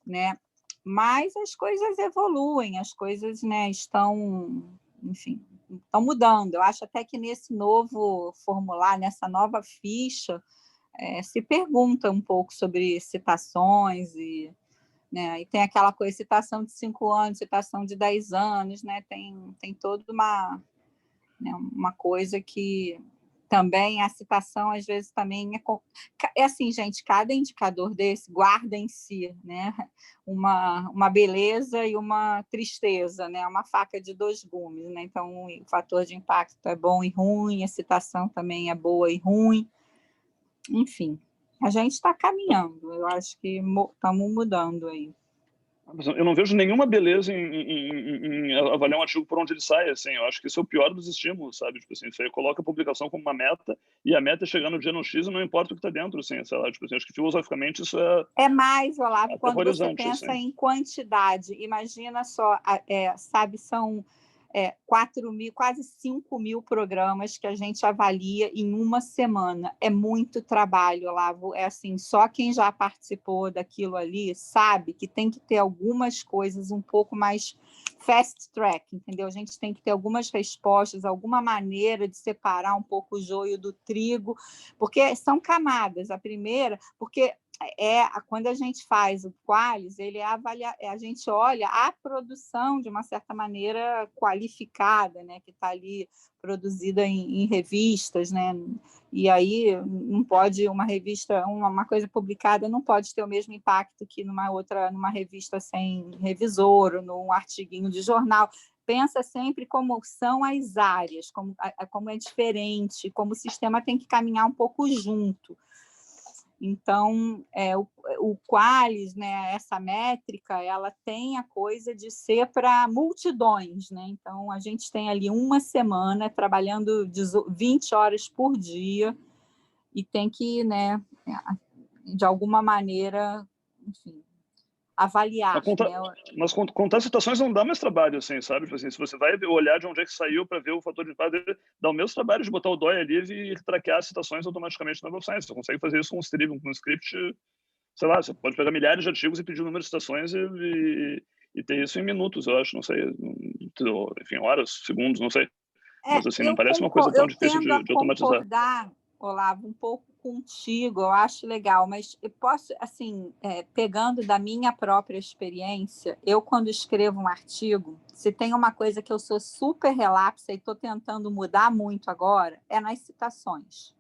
né? Mas as coisas evoluem, as coisas, né, estão, enfim, estão mudando. Eu acho até que nesse novo formulário, nessa nova ficha, se pergunta um pouco sobre citações né, e tem aquela coisa, citação de 5 anos, citação de 10 anos, né, tem toda uma coisa que também a citação, às vezes, também é assim, gente, cada indicador desse guarda em si, né, uma beleza e uma tristeza, né, uma faca de dois gumes, né, então o fator de impacto é bom e ruim, a citação também é boa e ruim, enfim, a gente está caminhando, eu acho que estamos mudando aí. Eu não vejo nenhuma beleza em avaliar um artigo por onde ele sai, assim. Eu acho que isso é o pior dos estímulos, sabe? Tipo assim, você coloca a publicação como uma meta e a meta é chegar no dia no X e não importa o que está dentro, assim, sei lá. Tipo assim, acho que filosoficamente isso é mais, Olavo, quando você pensa assim. em quantidade. Imagina só, sabe, são 4.000, quase 5.000 programas que a gente avalia em uma semana. É muito trabalho, Olavo. É assim, só quem já participou daquilo ali sabe que tem que ter algumas coisas um pouco mais fast track, entendeu? A gente tem que ter algumas respostas, alguma maneira de separar um pouco o joio do trigo, porque são camadas. A primeira, porque quando a gente faz o Qualis, ele a gente olha a produção de uma certa maneira qualificada, né, que está ali produzida em revistas, né, e aí não pode uma revista, uma coisa publicada não pode ter o mesmo impacto que numa revista sem revisor, ou num artiguinho de jornal. Pensa sempre como são as áreas, como é diferente, como o sistema tem que caminhar um pouco junto. Então, o Qualis, né, essa métrica, ela tem a coisa de ser para multidões, né? Então, a gente tem ali uma semana trabalhando 20 horas por dia e tem que, né, de alguma maneira, enfim, avaliar. Mas contar citações não dá mais trabalho, assim, sabe? Tipo assim, se você vai olhar de onde é que saiu para ver o fator de impacto, dá o mesmo trabalho de botar o DOI ali e traquear as citações automaticamente na Web Science. Você consegue fazer isso com um script, sei lá, você pode pegar milhares de artigos e pedir o número de citações e ter isso em minutos, eu acho, não sei, enfim, horas, segundos, não sei. Mas assim, não parece uma coisa tão difícil de automatizar. Eu concordar, Olavo, um pouco contigo, eu acho legal, mas eu posso, assim, pegando da minha própria experiência, eu quando escrevo um artigo, se tem uma coisa que eu sou super relapsa e estou tentando mudar muito agora, é nas citações.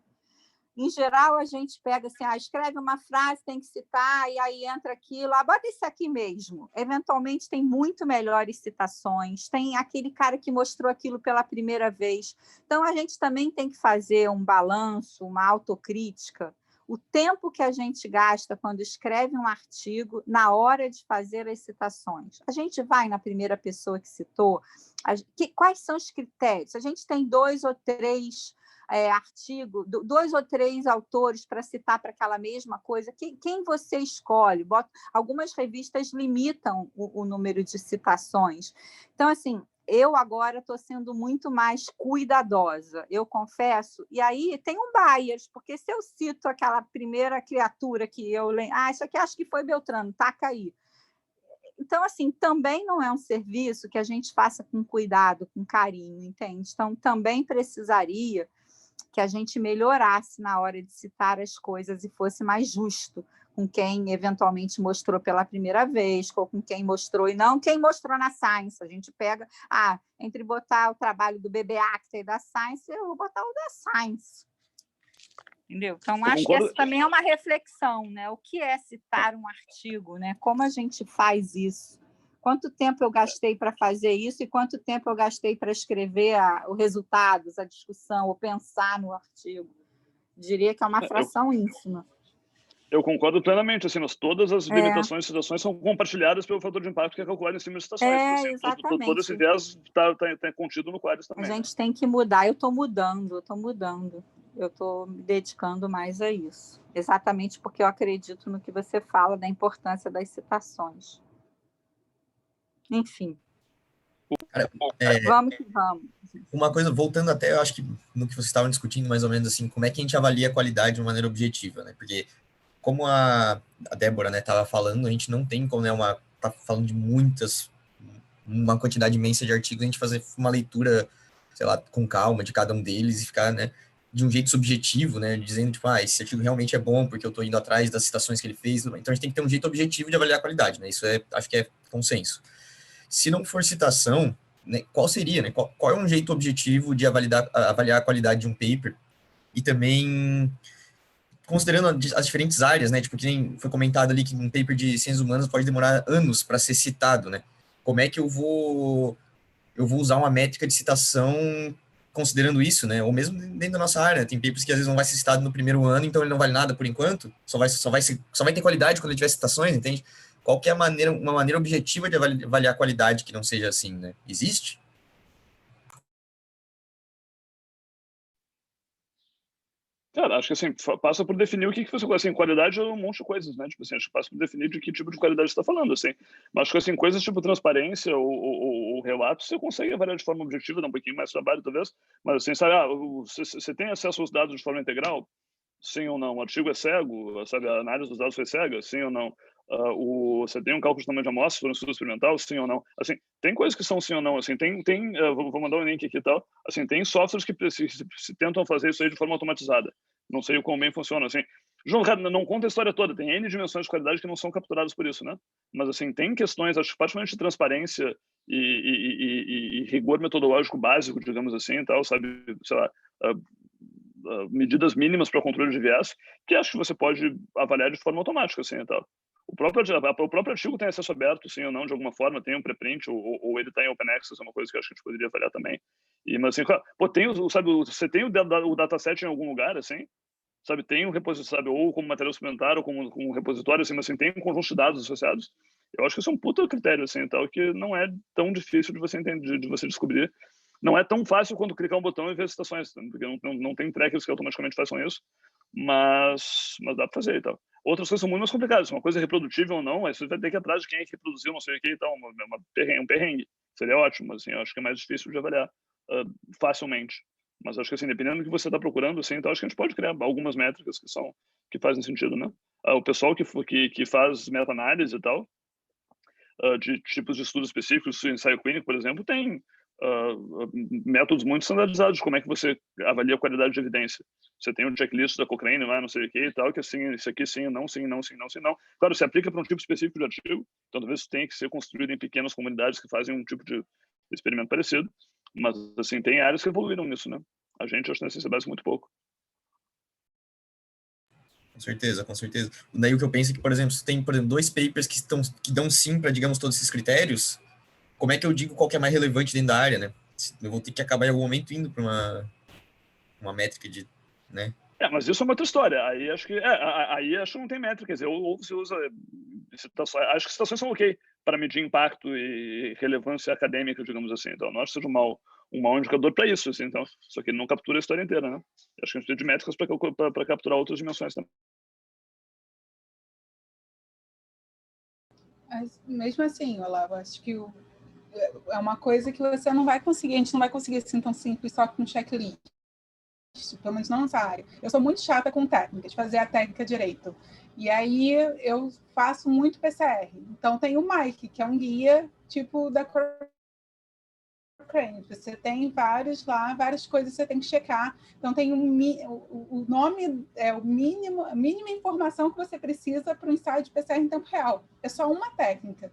Em geral, a gente pega assim, escreve uma frase, tem que citar, e aí entra aquilo, bota isso aqui mesmo. Eventualmente, tem muito melhores citações, tem aquele cara que mostrou aquilo pela primeira vez. Então, a gente também tem que fazer um balanço, uma autocrítica. O tempo que a gente gasta quando escreve um artigo na hora de fazer as citações. A gente vai na primeira pessoa que citou, quais são os critérios? A gente tem 2 ou 3... artigo, 2 ou 3 autores para citar para aquela mesma coisa, quem você escolhe? Algumas revistas limitam o número de citações. Então, assim, eu agora estou sendo muito mais cuidadosa, eu confesso, e aí tem um bias, porque se eu cito aquela primeira criatura que eu lembro, isso aqui acho que foi Beltrano, taca aí. Então, assim, também não é um serviço que a gente faça com cuidado, com carinho, entende? Então, também precisaria que a gente melhorasse na hora de citar as coisas e fosse mais justo com quem eventualmente mostrou pela primeira vez, ou com quem mostrou e não quem mostrou na Science. A gente pega, entre botar o trabalho do BBACTA e da Science, eu vou botar o da Science. Entendeu? Então, acho que essa também é uma reflexão, né? O que é citar um artigo, né? Como a gente faz isso? Quanto tempo eu gastei para fazer isso e quanto tempo eu gastei para escrever os resultados, a discussão, ou pensar no artigo? Diria que é uma fração ínfima. Eu concordo plenamente. Assim, todas as limitações e citações são compartilhadas pelo fator de impacto que é calculado em cima de citações. Assim, exatamente. Todo esse viés está contido no Qualis também. A gente tem que mudar. Eu estou mudando. Eu estou me dedicando mais a isso. Exatamente porque eu acredito no que você fala da importância das citações. Enfim. Vamos que vamos. Uma coisa, voltando até, eu acho que no que vocês estavam discutindo, mais ou menos assim, como é que a gente avalia a qualidade de uma maneira objetiva, né? Porque, como a Débora, né, estava falando, a gente não tem como, né, tá falando de uma quantidade imensa de artigos, a gente fazer uma leitura, sei lá, com calma de cada um deles e ficar, né, de um jeito subjetivo, né, dizendo, tipo, esse artigo realmente é bom porque eu estou indo atrás das citações que ele fez. Então, a gente tem que ter um jeito objetivo de avaliar a qualidade, né? Isso acho que é consenso. Se não for citação, né, qual seria, né? Qual é um jeito objetivo de avaliar a qualidade de um paper e também considerando as diferentes áreas, né? Tipo, que nem foi comentado ali que um paper de ciências humanas pode demorar anos para ser citado, né? Como é que eu vou usar uma métrica de citação considerando isso, né? Ou mesmo dentro da nossa área, né? Tem papers que às vezes não vai ser citado no primeiro ano, então ele não vale nada por enquanto, só vai ter qualidade quando ele tiver citações, entende? Qual que é uma maneira objetiva de avaliar a qualidade que não seja assim, né? Existe? Cara, acho que assim, passa por definir o que você gosta. Assim, qualidade é um monte de coisas, né? Tipo assim, acho que passa por definir de que tipo de qualidade você está falando, assim. Mas acho que assim, coisas tipo transparência ou relato, você consegue avaliar de forma objetiva, dá um pouquinho mais de trabalho, talvez. Mas assim, sabe, você tem acesso aos dados de forma integral? Sim ou não? O artigo é cego? Sabe, a análise dos dados foi cega? Sim ou não? Você tem um cálculo de tamanho de amostra para um estudo experimental? Sim ou não? Assim, tem coisas que são sim ou não. Assim, vou mandar um link aqui e tal. Assim, tem softwares que se tentam fazer isso aí de forma automatizada. Não sei o quão bem funciona. Assim, João, cara, não conta a história toda. Tem N dimensões de qualidade que não são capturadas por isso, né? Mas, assim, tem questões, acho que particularmente de transparência e rigor metodológico básico, digamos assim, e tal, sabe? Sei lá, medidas mínimas para controle de viés, que acho que você pode avaliar de forma automática, assim, e tal. O próprio artigo tem acesso aberto, sim ou não, de alguma forma, tem um preprint, ou ele está em Open Access, é uma coisa que acho que a gente poderia avaliar também. Mas, assim, claro, pô, sabe, você tem o dataset em algum lugar, assim, sabe, tem um repositório, sabe, ou como material suplementar, ou como um repositório, assim, mas assim, tem um conjunto de dados associados. Eu acho que isso é um puta critério, assim, tal, que não é tão difícil de você entender, de você descobrir. Não é tão fácil quanto clicar um botão e ver as citações, porque não tem trackers que automaticamente façam isso, mas dá para fazer e tal. Outras coisas são muito mais complicadas. Uma coisa é reprodutível ou não, aí você vai ter que ir atrás de quem é que reproduziu, não sei o que e tal, um perrengue. Seria ótimo, mas assim, eu acho que é mais difícil de avaliar facilmente. Mas acho que assim, dependendo do que você está procurando, assim, então acho que a gente pode criar algumas métricas que fazem sentido, né? O pessoal que faz meta-análise e tal, de tipos de estudos específicos, ensaio clínico, por exemplo, tem métodos muito standardizados de como é que você avalia a qualidade de evidência. Você tem um checklist da Cochrane lá, não sei o que e tal, que assim, isso aqui sim, não, sim, não, sim, não, sim, não. Claro, se aplica para um tipo específico de artigo, então talvez tenha que ser construído em pequenas comunidades que fazem um tipo de experimento parecido, mas assim, tem áreas que evoluíram nisso, né? A gente, acho que nessa base muito pouco. Com certeza, com certeza. Daí o que eu penso é que, por exemplo, se tem, por exemplo, 2 papers que dão sim para, digamos, todos esses critérios, como é que eu digo qual que é mais relevante dentro da área, né? Eu vou ter que acabar em algum momento indo para uma métrica de, né? Mas isso é uma outra história. Aí acho que não tem métrica, quer dizer, ou você usa citações. Acho que citações são ok para medir impacto e relevância acadêmica, digamos assim. Então, não acho que seja um mau indicador para isso, assim, então, só que ele não captura a história inteira, né? Acho que a gente precisa de métricas para capturar outras dimensões também. Mas mesmo assim, Olavo, acho que é uma coisa que você não vai conseguir, a gente não vai conseguir assim tão simples só com um checklist, pelo menos não nessa área. Eu sou muito chata com técnica, de fazer a técnica direito. E aí eu faço muito PCR. Então tem o Mike, que é um guia tipo da Cochrane. Você tem várias coisas que você tem que checar. Então tem o nome, a mínima informação que você precisa para um ensaio de PCR em tempo real. É só uma técnica.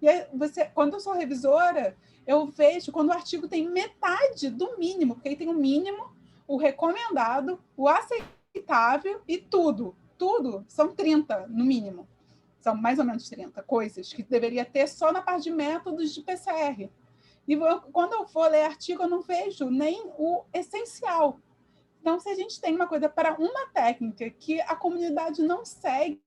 E aí quando eu sou revisora, eu vejo quando o artigo tem metade do mínimo, porque aí tem o mínimo, o recomendado, o aceitável e tudo. Tudo são 30, no mínimo. São mais ou menos 30 coisas que deveria ter só na parte de métodos de PCR. E quando eu for ler artigo, eu não vejo nem o essencial. Então, se a gente tem uma coisa para uma técnica que a comunidade não segue,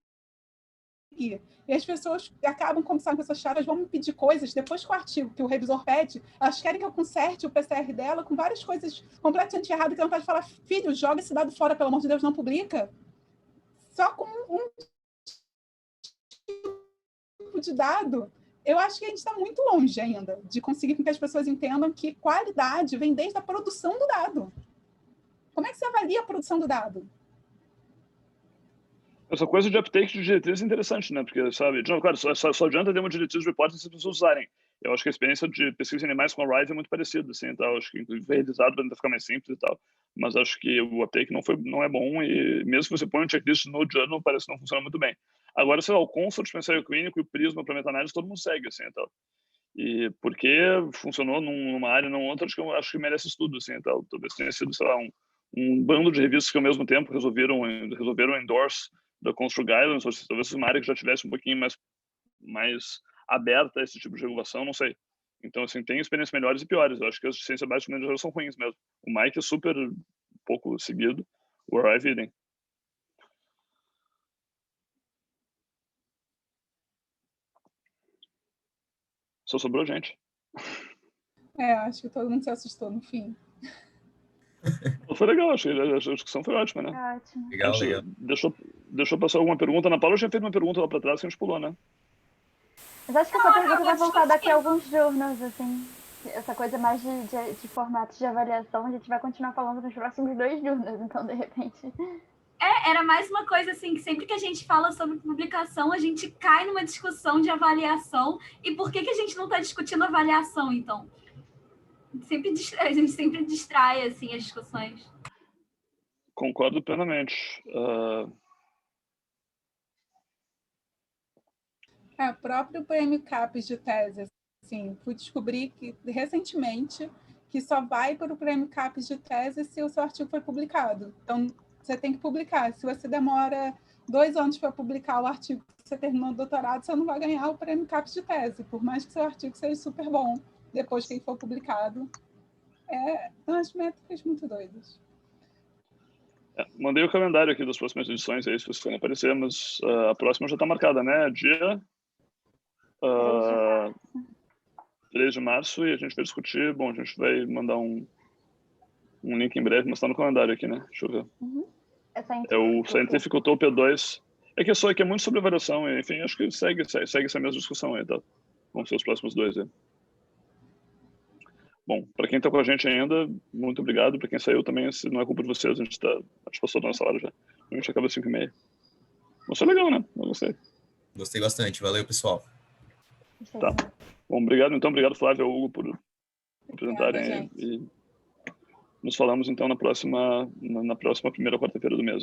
e as pessoas acabam, como são pessoas chatas, vão me pedir coisas, depois que o artigo que o revisor pede, elas querem que eu conserte o PCR dela com várias coisas completamente erradas, que ela pode falar, filho, joga esse dado fora, pelo amor de Deus, não publica. Só com um tipo de dado, eu acho que a gente está muito longe ainda de conseguir que as pessoas entendam que qualidade vem desde a produção do dado. Como é que você avalia a produção do dado? Essa coisa de uptake de diretrizes é interessante, né? Porque, sabe, claro, só adianta ter uma diretriz de reporting se as pessoas usarem. Eu acho que a experiência de pesquisa em animais com a RISE é muito parecida, assim, tal. Acho que inclusive revisado para tentar ficar mais simples e tal. Mas acho que o uptake não é bom e mesmo que você põe um checklist no journal, parece que não funciona muito bem. Agora, sei lá, o Consort para ensaio clínico e o Prisma para meta-análise, todo mundo segue, assim, tal. E porque funcionou numa área, não outra, acho que merece estudo, assim, tal. Talvez tenha sido, sei lá, um bando de revistas que ao mesmo tempo resolveram endorse da Construct Guidelines, ou se talvez uma área que já tivesse um pouquinho mais aberta a esse tipo de regulação, não sei. Então, assim, tem experiências melhores e piores. Eu acho que as de ciência básica em geral são ruins mesmo. O Mike é super pouco seguido, o Arrive idem. Só sobrou gente. Acho que todo mundo se assustou no fim. Foi legal, acho que a discussão foi ótima, né? É ótimo. Legal, legal. Deixou passar alguma pergunta. Ana Paula já fez uma pergunta lá para trás que a gente pulou, né? Mas acho que essa pergunta vai voltar daqui a alguns journals, assim. Essa coisa mais de formatos de avaliação, a gente vai continuar falando nos próximos 2 journals, então, de repente. Era mais uma coisa assim, que sempre que a gente fala sobre publicação, a gente cai numa discussão de avaliação. E por que a gente não está discutindo avaliação, então? A gente sempre distrai, assim, as discussões. Concordo plenamente. O próprio prêmio CAPES de tese, assim, fui descobrir que, recentemente, que só vai para o prêmio CAPES de tese se o seu artigo foi publicado. Então, você tem que publicar. Se você demora 2 anos para publicar o artigo que você terminou o doutorado, você não vai ganhar o prêmio CAPES de tese, por mais que seu artigo seja super bom depois que ele for publicado. Umas métricas muito doidas. Mandei o calendário aqui das próximas edições aí, se vocês querem aparecer, mas a próxima já está marcada, né? Dia 3 de março, e a gente vai discutir. Bom, a gente vai mandar um link em breve, mas está no calendário aqui, né? Deixa eu ver. É o Scientific Utopia 2. Que é muito sobre avaliação, e, enfim, acho que segue essa mesma discussão aí, tá? Vão ser os próximos 2 aí. Bom, para quem está com a gente ainda, muito obrigado. Para quem saiu também, se não é culpa de vocês, a gente passou da nossa hora já. A gente acaba às 5h30. Mas foi legal, né? Eu gostei. Gostei bastante. Valeu, pessoal. Tá. Bom, obrigado. Então, obrigado, Flávio e Hugo, por apresentarem. E nos falamos, então, na próxima primeira quarta-feira do mês.